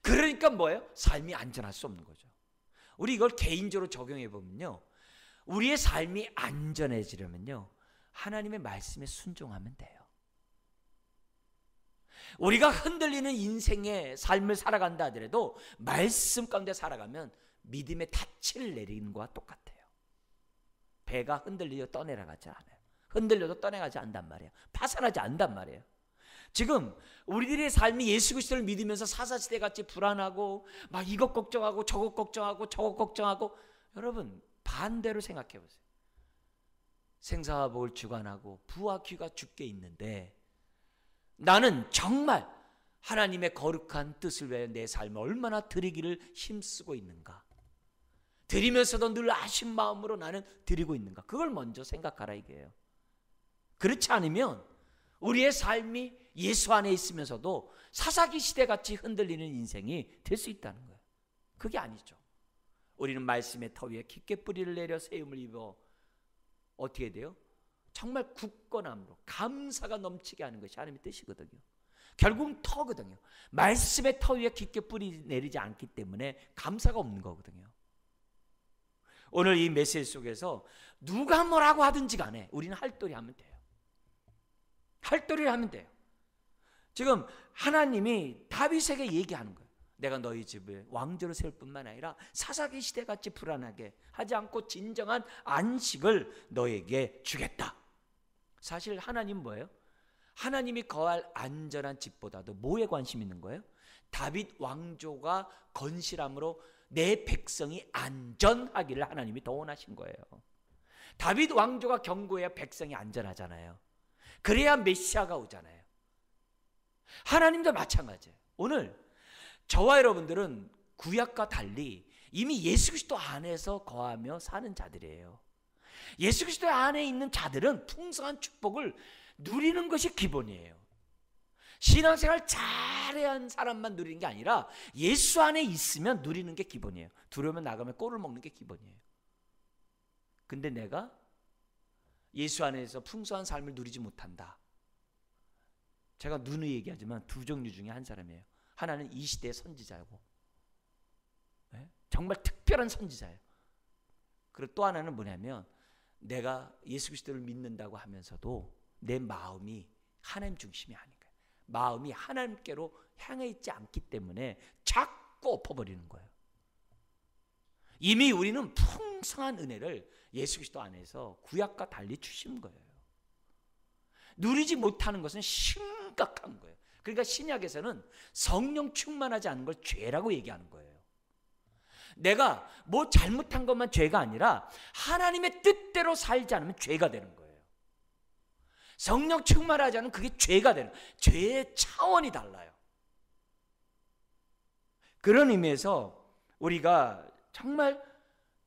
그러니까 뭐예요? 삶이 안전할 수 없는 거죠. 우리 이걸 개인적으로 적용해 보면요, 우리의 삶이 안전해지려면요 하나님의 말씀에 순종하면 돼요. 우리가 흔들리는 인생의 삶을 살아간다 하더라도 말씀 가운데 살아가면 믿음의 닻을 내리는 것과 똑같아요. 배가 흔들리려 떠내려가지 않아요. 흔들려도 떠내가지 않단 말이에요. 파산하지 않단 말이에요. 지금 우리들의 삶이 예수 그리스도를 믿으면서 사사시대 같이 불안하고 막 이것 걱정하고 저것 걱정하고 저것 걱정하고, 여러분 반대로 생각해 보세요. 생사와 복을 주관하고 부와 귀가 주께 있는데 나는 정말 하나님의 거룩한 뜻을 위해 내 삶을 얼마나 드리기를 힘쓰고 있는가, 드리면서도 늘 아신 마음으로 나는 드리고 있는가, 그걸 먼저 생각하라 이게요. 그렇지 않으면 우리의 삶이 예수 안에 있으면서도 사사기 시대같이 흔들리는 인생이 될 수 있다는 거예요. 그게 아니죠. 우리는 말씀의 터 위에 깊게 뿌리를 내려 세움을 입어 어떻게 돼요? 정말 굳건함으로 감사가 넘치게 하는 것이 하나님의 뜻이거든요. 결국은 터거든요. 말씀의 터 위에 깊게 뿌리 내리지 않기 때문에 감사가 없는 거거든요. 오늘 이 메시지 속에서 누가 뭐라고 하든지 간에 우리는 할도리 하면 돼요. 할도리를 하면 돼요. 지금 하나님이 다윗에게 얘기하는 거예요. 내가 너희 집에 왕조를 세울 뿐만 아니라 사사기 시대같이 불안하게 하지 않고 진정한 안식을 너에게 주겠다. 사실 하나님 뭐예요? 하나님이 거할 안전한 집보다도 뭐에 관심 있는 거예요? 다윗 왕조가 건실함으로 내 백성이 안전하기를 하나님이 더 원하신 거예요. 다윗 왕조가 견고해야 백성이 안전하잖아요. 그래야 메시아가 오잖아요. 하나님도 마찬가지예요. 오늘 저와 여러분들은 구약과 달리 이미 예수 그리스도 안에서 거하며 사는 자들이에요. 예수 그리스도 안에 있는 자들은 풍성한 축복을 누리는 것이 기본이에요. 신앙생활 잘해야 하는 사람만 누리는 게 아니라 예수 안에 있으면 누리는 게 기본이에요. 두려우면 나가면 꼴을 먹는 게 기본이에요. 근데 내가 예수 안에서 풍성한 삶을 누리지 못한다. 제가 누누이 얘기하지만 두 종류 중에 한 사람이에요. 하나는 이 시대의 선지자고, 정말 특별한 선지자예요. 그리고 또 하나는 뭐냐면 내가 예수 그리스도를 믿는다고 하면서도 내 마음이 하나님 중심이 아닌 거예요. 마음이 하나님께로 향해 있지 않기 때문에 자꾸 엎어버리는 거예요. 이미 우리는 풍성한 은혜를 예수 그리스도 안에서 구약과 달리 주신 거예요. 누리지 못하는 것은 심각한 거예요. 그러니까 신약에서는 성령 충만하지 않은 걸 죄라고 얘기하는 거예요. 내가 뭐 잘못한 것만 죄가 아니라 하나님의 뜻대로 살지 않으면 죄가 되는 거예요. 성령 충만하지 않으면 그게 죄가 되는 거예요. 죄의 차원이 달라요. 그런 의미에서 우리가 정말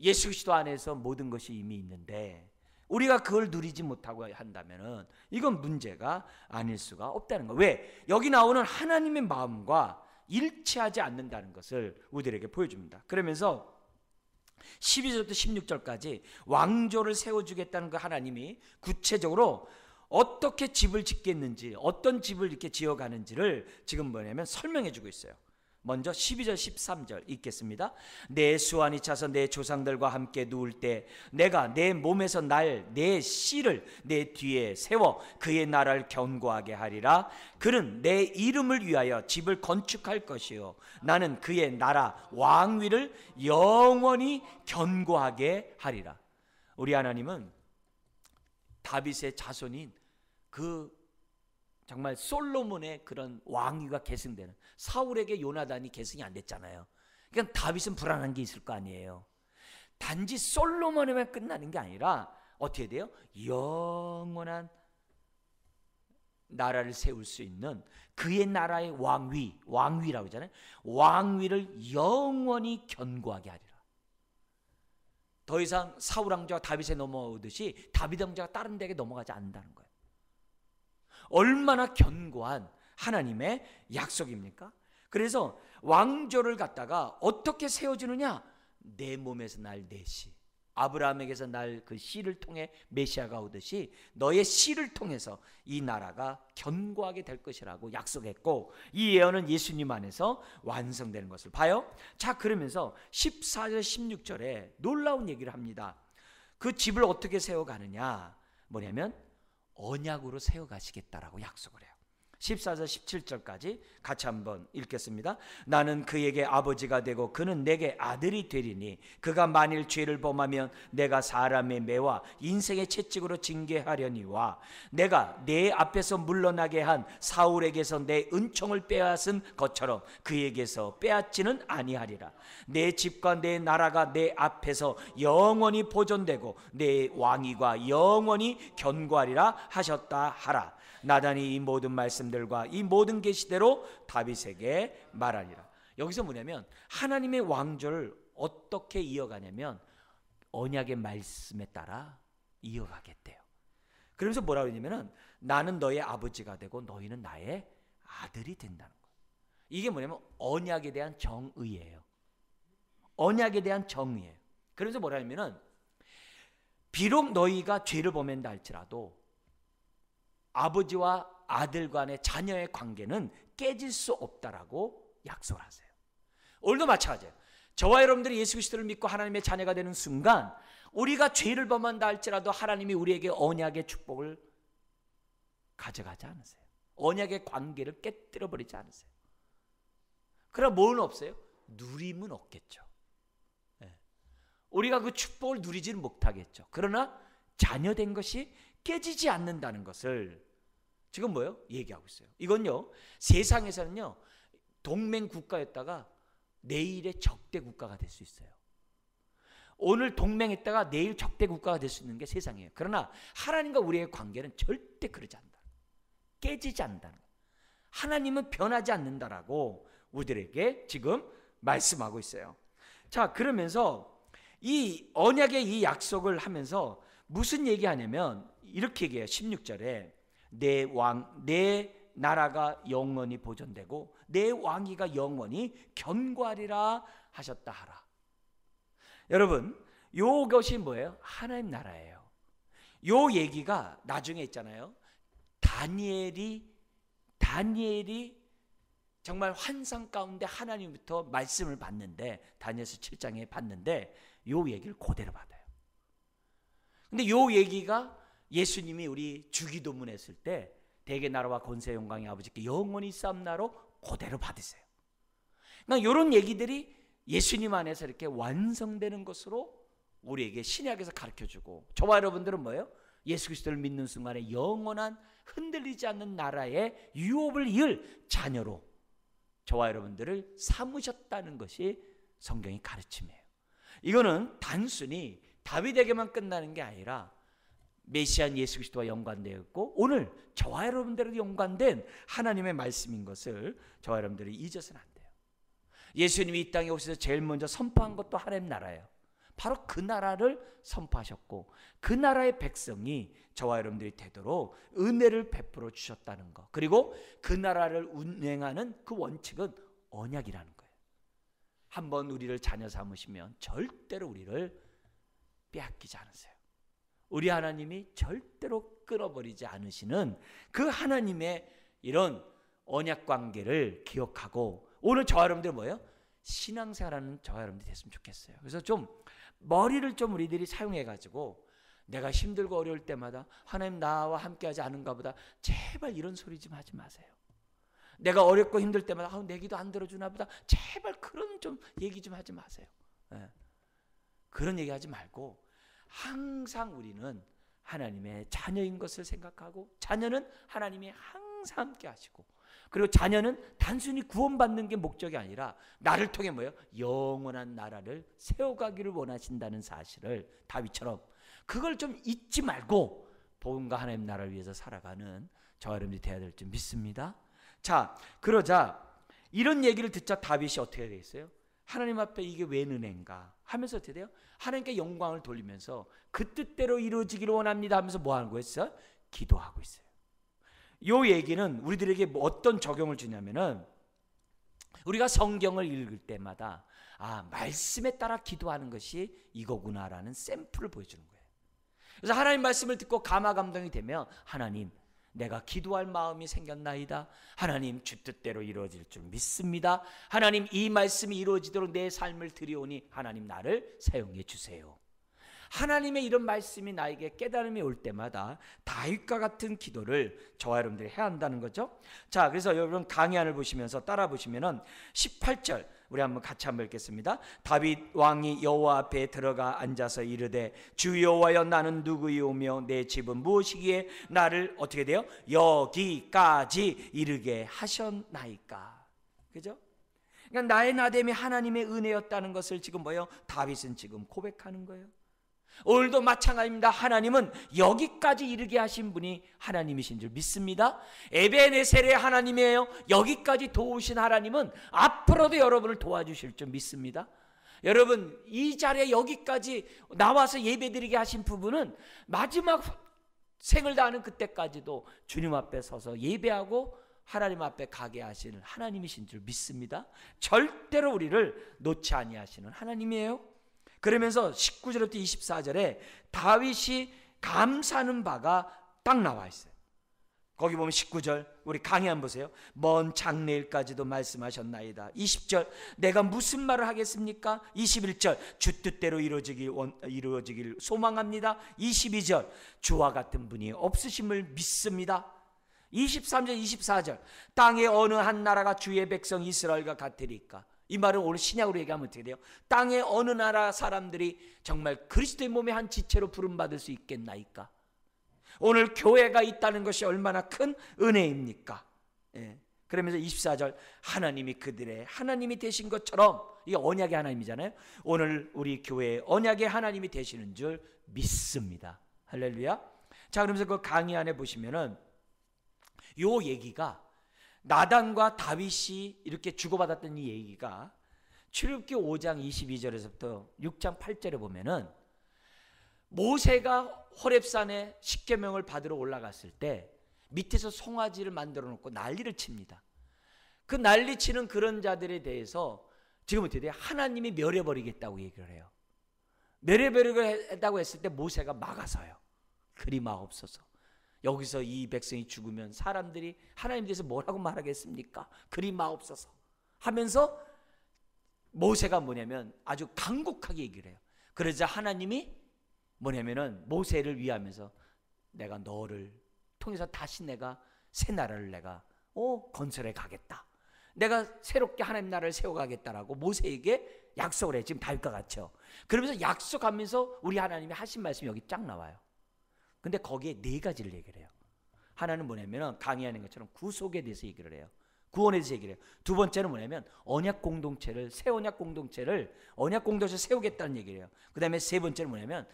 예수 그리스도 안에서 모든 것이 이미 있는데 우리가 그걸 누리지 못하고 한다면 이건 문제가 아닐 수가 없다는 거예요. 왜? 여기 나오는 하나님의 마음과 일치하지 않는다는 것을 우리들에게 보여줍니다. 그러면서 12절부터 16절까지 왕조를 세워주겠다는 그 하나님이 구체적으로 어떻게 집을 짓겠는지, 어떤 집을 이렇게 지어가는지를 지금 뭐냐면 설명해 주고 있어요. 먼저 12절 13절 읽겠습니다. 내 수완이 차서 내 조상들과 함께 누울 때 내가 내 몸에서 내 씨를 내 뒤에 세워 그의 나라를 견고하게 하리라. 그는 내 이름을 위하여 집을 건축할 것이요 나는 그의 나라 왕위를 영원히 견고하게 하리라. 우리 하나님은 다윗의 자손인 그 정말 솔로몬의 그런 왕위가 계승되는, 사울에게 요나단이 계승이 안 됐잖아요. 그러니까 다윗은 불안한 게 있을 거 아니에요. 단지 솔로몬에만 끝나는 게 아니라 어떻게 돼요? 영원한 나라를 세울 수 있는 그의 나라의 왕위라고 하잖아요. 왕위를 영원히 견고하게 하리라. 더 이상 사울 왕자가 다윗에 넘어오듯이 다윗 왕자가 다른 데에 넘어가지 않는다는 거예요. 얼마나 견고한 하나님의 약속입니까? 그래서 왕조를 갖다가 어떻게 세워주느냐? 내 몸에서 날 내 씨, 아브라함에게서 날 그 씨를 통해 메시아가 오듯이 너의 씨를 통해서 이 나라가 견고하게 될 것이라고 약속했고, 이 예언은 예수님 안에서 완성되는 것을 봐요. 자, 그러면서 14절 16절에 놀라운 얘기를 합니다. 그 집을 어떻게 세워가느냐? 뭐냐면 언약으로 세워가시겠다라고 약속을 해요. 14절 17절까지 같이 한번 읽겠습니다. 나는 그에게 아버지가 되고 그는 내게 아들이 되리니 그가 만일 죄를 범하면 내가 사람의 매와 인생의 채찍으로 징계하려니와 내가 내 앞에서 물러나게 한 사울에게서 내 은총을 빼앗은 것처럼 그에게서 빼앗지는 아니하리라. 내 집과 내 나라가 내 앞에서 영원히 보존되고 내 왕위가 영원히 견고하리라 하셨다 하라. 나단이 이 모든 말씀들과 이 모든 계시대로 다윗에게 말하리라. 여기서 뭐냐면 하나님의 왕조를 어떻게 이어가냐면 언약의 말씀에 따라 이어가겠대요. 그러면서 뭐라고 했냐면 나는 너의 아버지가 되고 너희는 나의 아들이 된다는 거예요. 이게 뭐냐면 언약에 대한 정의예요. 언약에 대한 정의예요. 그래서 뭐라 하냐면 비록 너희가 죄를 범한다 할지라도 아버지와 아들 간의 자녀의 관계는 깨질 수 없다라고 약속을 하세요. 오늘도 마찬가지예요. 저와 여러분들이 예수 그리스도를 믿고 하나님의 자녀가 되는 순간 우리가 죄를 범한다 할지라도 하나님이 우리에게 언약의 축복을 가져가지 않으세요. 언약의 관계를 깨뜨려 버리지 않으세요. 그러나 뭐는 없어요? 누림은 없겠죠. 우리가 그 축복을 누리지는 못하겠죠. 그러나 자녀된 것이 깨지지 않는다는 것을 지금 뭐예요? 얘기하고 있어요. 이건요, 세상에서는요 동맹 국가였다가 내일의 적대 국가가 될 수 있어요. 오늘 동맹했다가 내일 적대 국가가 될 수 있는 게 세상이에요. 그러나 하나님과 우리의 관계는 절대 그러지 않는다. 깨지지 않는다는 거예요. 하나님은 변하지 않는다라고 우리들에게 지금 말씀하고 있어요. 자, 그러면서 이 언약의 이 약속을 하면서 무슨 얘기하냐면 이렇게 얘기해요. 16절에 내 나라가 영원히 보존되고 내 왕위가 영원히 견고하리라 하셨다 하라. 여러분, 이것이 뭐예요? 하나님 나라예요. 요 얘기가 나중에 있잖아요. 다니엘이 정말 환상 가운데 하나님부터 말씀을 받는데, 다니엘서 7장에 받는데 요 얘기를 그대로 받아요. 근데 요 얘기가 예수님이 우리 주기도문 했을 때 대개 나라와 권세 영광의 아버지께 영원히 싸움나로 그대로 받으세요. 그러니까 이런 얘기들이 예수님 안에서 이렇게 완성되는 것으로 우리에게 신약에서 가르쳐주고, 저와 여러분들은 뭐예요? 예수 그리스도를 믿는 순간에 영원한 흔들리지 않는 나라의 유업을 이을 자녀로 저와 여러분들을 삼으셨다는 것이 성경이 가르침이에요. 이거는 단순히 다윗에게만 끝나는 게 아니라 메시아 예수 그리스도와 연관되어 있고 오늘 저와 여러분들에게 연관된 하나님의 말씀인 것을 저와 여러분들이 잊어서는 안 돼요. 예수님이 이 땅에 오셔서 제일 먼저 선포한 것도 하나님 나라예요. 바로 그 나라를 선포하셨고 그 나라의 백성이 저와 여러분들이 되도록 은혜를 베풀어 주셨다는 것, 그리고 그 나라를 운행하는 그 원칙은 언약이라는 거예요. 한번 우리를 자녀 삼으시면 절대로 우리를 빼앗기지 않으세요. 우리 하나님이 절대로 끊어버리지 않으시는 그 하나님의 이런 언약 관계를 기억하고 오늘 저와 여러분들 뭐예요? 신앙생활하는 저와 여러분들이 됐으면 좋겠어요. 그래서 좀 머리를 좀 우리들이 사용해가지고 내가 힘들고 어려울 때마다 하나님 나와 함께하지 않은가 보다, 제발 이런 소리 좀 하지 마세요. 내가 어렵고 힘들 때마다 내 기도 안 들어주나 보다, 제발 그런 좀 얘기 좀 하지 마세요. 그런 얘기 하지 말고 항상 우리는 하나님의 자녀인 것을 생각하고, 자녀는 하나님이 항상 함께 하시고, 그리고 자녀는 단순히 구원받는 게 목적이 아니라 나를 통해 뭐예요? 영원한 나라를 세워가기를 원하신다는 사실을 다윗처럼 그걸 좀 잊지 말고 복음과 하나님 나라를 위해서 살아가는 저와 여러분들이 되어야 될 줄 믿습니다. 자, 그러자 이런 얘기를 듣자 다윗이 어떻게 되겠어요? 하나님 앞에 이게 웬 은혜인가 하면서 어떻게 돼요? 하나님께 영광을 돌리면서 그 뜻대로 이루어지기를 원합니다 하면서 뭐 하는 거였어요? 기도하고 있어요. 이 얘기는 우리들에게 어떤 적용을 주냐면은 우리가 성경을 읽을 때마다 말씀에 따라 기도하는 것이 이거구나라는 샘플을 보여주는 거예요. 그래서 하나님 말씀을 듣고 감화감동이 되면 하나님, 내가 기도할 마음이 생겼나이다. 하나님, 주 뜻대로 이루어질 줄 믿습니다. 하나님, 이 말씀이 이루어지도록 내 삶을 드리오니 하나님 나를 사용해 주세요. 하나님의 이런 말씀이 나에게 깨달음이 올 때마다 다윗과 같은 기도를 저와 여러분들이 해야 한다는 거죠. 자, 그래서 여러분 강해안을 보시면서 따라 보시면은 18절 우리 한번 같이 한번 읽겠습니다. 다윗 왕이 여호와 앞에 들어가 앉아서 이르되 주 여호와여, 나는 누구이오며 내 집은 무엇이기에 나를 어떻게 돼요? 여기까지 이르게 하셨나이까. 그죠? 그러니까 나의 나됨이 하나님의 은혜였다는 것을 지금 뭐예요? 다윗은 지금 고백하는 거예요. 오늘도 마찬가지입니다. 하나님은 여기까지 이르게 하신 분이 하나님이신 줄 믿습니다. 에베네셀의 하나님이에요. 여기까지 도우신 하나님은 앞으로도 여러분을 도와주실 줄 믿습니다. 여러분, 이 자리에 여기까지 나와서 예배드리게 하신 부분은 마지막 생을 다하는 그때까지도 주님 앞에 서서 예배하고 하나님 앞에 가게 하시는 하나님이신 줄 믿습니다. 절대로 우리를 놓지 아니하시는 하나님이에요. 그러면서 19절부터 24절에 다윗이 감사하는 바가 딱 나와 있어요. 거기 보면 19절 우리 강해안 보세요. 먼 장래일까지도 말씀하셨나이다. 20절 내가 무슨 말을 하겠습니까? 21절 주 뜻대로 이루어지길 소망합니다. 22절 주와 같은 분이 없으심을 믿습니다. 23절 24절 땅의 어느 한 나라가 주의 백성 이스라엘과 같으리까. 이 말은 오늘 신약으로 얘기하면 어떻게 돼요? 땅의 어느 나라 사람들이 정말 그리스도의 몸의 한 지체로 부름받을 수 있겠나이까? 오늘 교회가 있다는 것이 얼마나 큰 은혜입니까? 그러면서 24절 하나님이 그들의 하나님이 되신 것처럼, 이게 언약의 하나님이잖아요. 오늘 우리 교회의 언약의 하나님이 되시는 줄 믿습니다. 할렐루야. 자, 그러면서 그 강의 안에 보시면은 요 얘기가 나단과 다윗이 이렇게 주고받았던 이 얘기가 출애굽기 5장 22절에서부터 6장 8절에 보면은 모세가 호렙산에 십계명을 받으러 올라갔을 때 밑에서 송아지를 만들어 놓고 난리를 칩니다. 그 난리치는 그런 자들에 대해서 지금 어떻게 돼요? 하나님이 멸해버리겠다고 얘기를 해요. 멸해버리겠다고 했을 때 모세가 막아서요. 그리 마옵소서. 여기서 이 백성이 죽으면 사람들이 하나님에 대해서 뭐라고 말하겠습니까? 그리 마옵소서 하면서 모세가 뭐냐면 아주 간곡하게 얘기를 해요. 그러자 하나님이 뭐냐면은 모세를 위하면서 내가 너를 통해서 다시 내가 새 나라를 내가 건설해 가겠다. 내가 새롭게 하나님 나라를 세워가겠다라고 모세에게 약속을 해. 지금 다윗과 같죠. 그러면서 약속하면서 우리 하나님이 하신 말씀이 여기 쫙 나와요. 근데 거기에 네 가지를 얘기를 해요. 하나는 뭐냐면 강의하는 것처럼 구속에 대해서 얘기를 해요. 구원에 대해서 얘기를 해요. 두 번째는 뭐냐면 언약 공동체를, 새 언약 공동체를 세우겠다는 얘기를 해요. 그 다음에 세 번째는 뭐냐면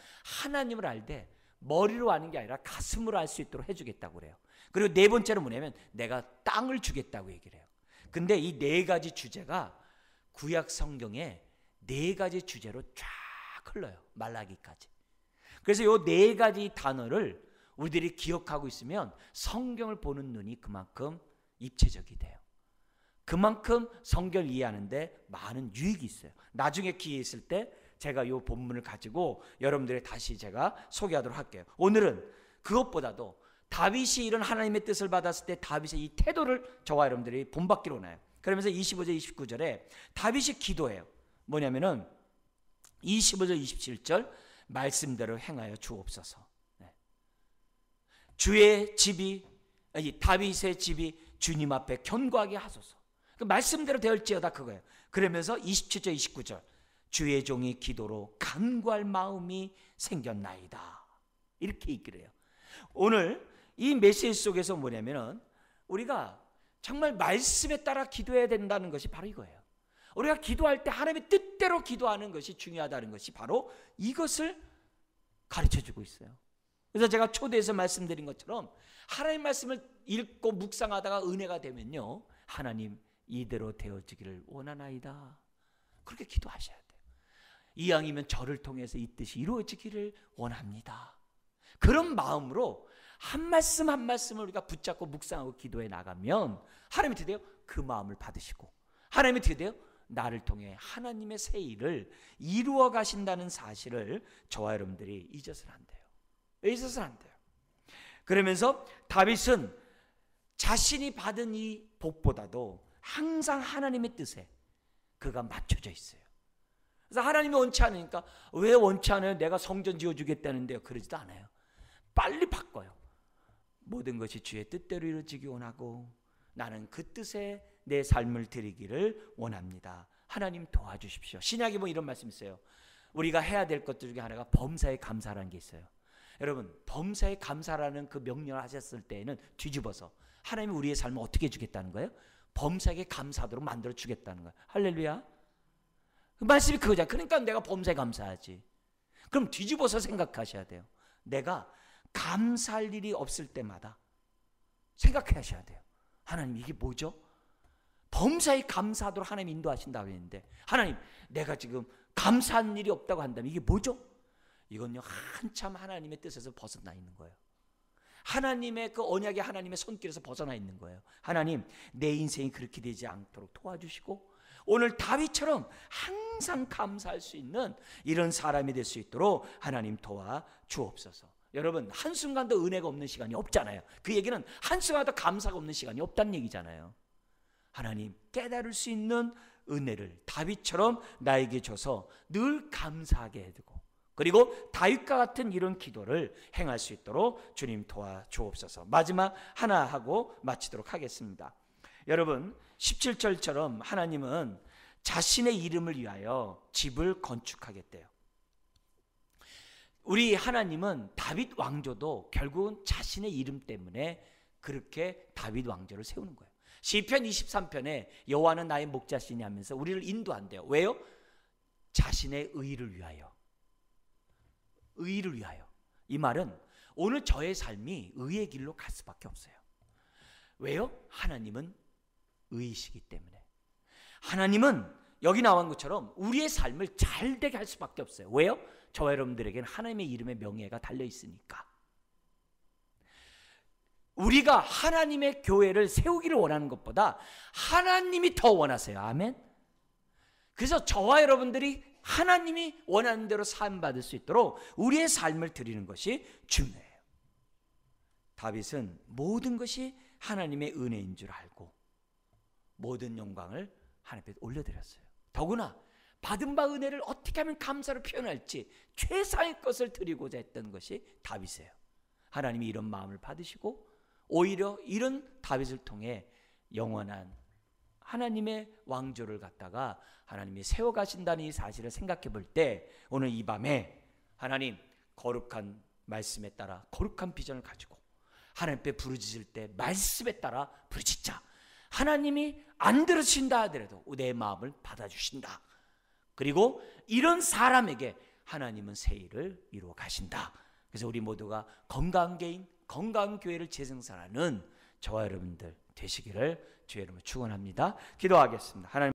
하나님을 알되 머리로 아는 게 아니라 가슴으로 알 수 있도록 해주겠다고 그래요. 그리고 네 번째는 뭐냐면 내가 땅을 주겠다고 얘기를 해요. 근데 이 네 가지 주제가 구약 성경에 네 가지 주제로 쫙 흘러요. 말라기까지. 그래서 이 네 가지 단어를 우리들이 기억하고 있으면 성경을 보는 눈이 그만큼 입체적이 돼요. 그만큼 성경을 이해하는데 많은 유익이 있어요. 나중에 기회 있을 때 제가 이 본문을 가지고 여러분들의 다시 제가 소개하도록 할게요. 오늘은 그것보다도 다윗이 이런 하나님의 뜻을 받았을 때 다윗의 이 태도를 저와 여러분들이 본받기로 나요. 그러면서 25절 29절에 다윗이 기도해요. 뭐냐면은 25절 27절 말씀대로 행하여 주옵소서. 주의 집이, 다윗의 집이 주님 앞에 견고하게 하소서. 그 말씀대로 되었지어다 그거예요. 그러면서 27절 29절 주의 종이 기도로 간구할 마음이 생겼나이다. 이렇게 얘기를 해요. 오늘 이 메시지 속에서 뭐냐면은 우리가 정말 말씀에 따라 기도해야 된다는 것이 바로 이거예요. 우리가 기도할 때 하나님의 뜻대로 기도하는 것이 중요하다는 것이 바로 이것을 가르쳐주고 있어요. 그래서 제가 초대에서 말씀드린 것처럼 하나님 말씀을 읽고 묵상하다가 은혜가 되면요, 하나님 이대로 되어지기를 원하나이다, 그렇게 기도하셔야 돼요. 이왕이면 저를 통해서 이 뜻이 이루어지기를 원합니다. 그런 마음으로 한 말씀 한 말씀을 우리가 붙잡고 묵상하고 기도해 나가면 하나님이 드디어 그 마음을 받으시고 하나님이 드디어 나를 통해 하나님의 새 일을 이루어 가신다는 사실을 저와 여러분들이 잊어서는 안 돼요. 잊어서는 안 돼요. 그러면서 다윗은 자신이 받은 이 복보다도 항상 하나님의 뜻에 그가 맞춰져 있어요. 그래서 하나님이 원치 않으니까, 왜 원치 않아요? 내가 성전 지어주겠다는데요. 그러지도 않아요. 빨리 바꿔요. 모든 것이 주의 뜻대로 이루어지기 원하고 나는 그 뜻에 내 삶을 드리기를 원합니다. 하나님 도와주십시오. 신약에 보면 이런 말씀이 있어요. 우리가 해야 될 것들 중에 하나가 범사에 감사라는 게 있어요. 여러분, 범사에 감사라는 그 명령을 하셨을 때에는 뒤집어서 하나님이 우리의 삶을 어떻게 주겠다는 거예요? 범사에 감사하도록 만들어 주겠다는 거예요. 할렐루야. 그 말씀이 그거잖아요. 그러니까 내가 범사에 감사하지. 그럼 뒤집어서 생각하셔야 돼요. 내가 감사할 일이 없을 때마다 생각하셔야 돼요. 하나님, 이게 뭐죠? 범사에 감사하도록 하나님 인도하신다고 했는데, 하나님, 내가 지금 감사한 일이 없다고 한다면 이게 뭐죠? 이건요, 한참 하나님의 뜻에서 벗어나 있는 거예요. 하나님의 그 언약의 하나님의 손길에서 벗어나 있는 거예요. 하나님, 내 인생이 그렇게 되지 않도록 도와주시고 오늘 다윗처럼 항상 감사할 수 있는 이런 사람이 될 수 있도록 하나님 도와주옵소서. 여러분, 한순간도 은혜가 없는 시간이 없잖아요. 그 얘기는 한순간도 감사가 없는 시간이 없다는 얘기잖아요. 하나님, 깨달을 수 있는 은혜를 다윗처럼 나에게 줘서 늘 감사하게 해두고, 그리고 다윗과 같은 이런 기도를 행할 수 있도록 주님 도와주옵소서. 마지막 하나 하고 마치도록 하겠습니다. 여러분, 17절처럼 하나님은 자신의 이름을 위하여 집을 건축하겠대요. 우리 하나님은 다윗 왕조도 결국은 자신의 이름 때문에 그렇게 다윗 왕조를 세우는 거예요. 시편 23편에 여호와는 나의 목자시니 하면서 우리를 인도한대요. 왜요? 자신의 의를 위하여. 의를 위하여. 이 말은 오늘 저의 삶이 의의 길로 갈 수밖에 없어요. 왜요? 하나님은 의이시기 때문에. 하나님은 여기 나온 것처럼 우리의 삶을 잘 되게 할 수밖에 없어요. 왜요? 저와 여러분들에게는 하나님의 이름의 명예가 달려 있으니까. 우리가 하나님의 교회를 세우기를 원하는 것보다 하나님이 더 원하세요. 아멘. 그래서 저와 여러분들이 하나님이 원하는 대로 삶 받을 수 있도록 우리의 삶을 드리는 것이 중요해요. 다윗은 모든 것이 하나님의 은혜인 줄 알고 모든 영광을 하나님 앞에 올려드렸어요. 더구나 받은 바 은혜를 어떻게 하면 감사로 표현할지 최상의 것을 드리고자 했던 것이 다윗이에요. 하나님이 이런 마음을 받으시고 오히려 이런 다윗을 통해 영원한 하나님의 왕조를 갖다가 하나님이 세워가신다는 이 사실을 생각해 볼 때 오늘 이 밤에 하나님 거룩한 말씀에 따라 거룩한 비전을 가지고 하나님 앞에 부르짖을 때 말씀에 따라 부르짖자. 하나님이 안 들으신다 하더라도 내 마음을 받아주신다. 그리고 이런 사람에게 하나님은 새 일을 이루어 가신다. 그래서 우리 모두가 건강한 개인, 건강한 교회를 재생산하는 저와 여러분들 되시기를 주의 이름으로 축원합니다. 기도하겠습니다. 하나님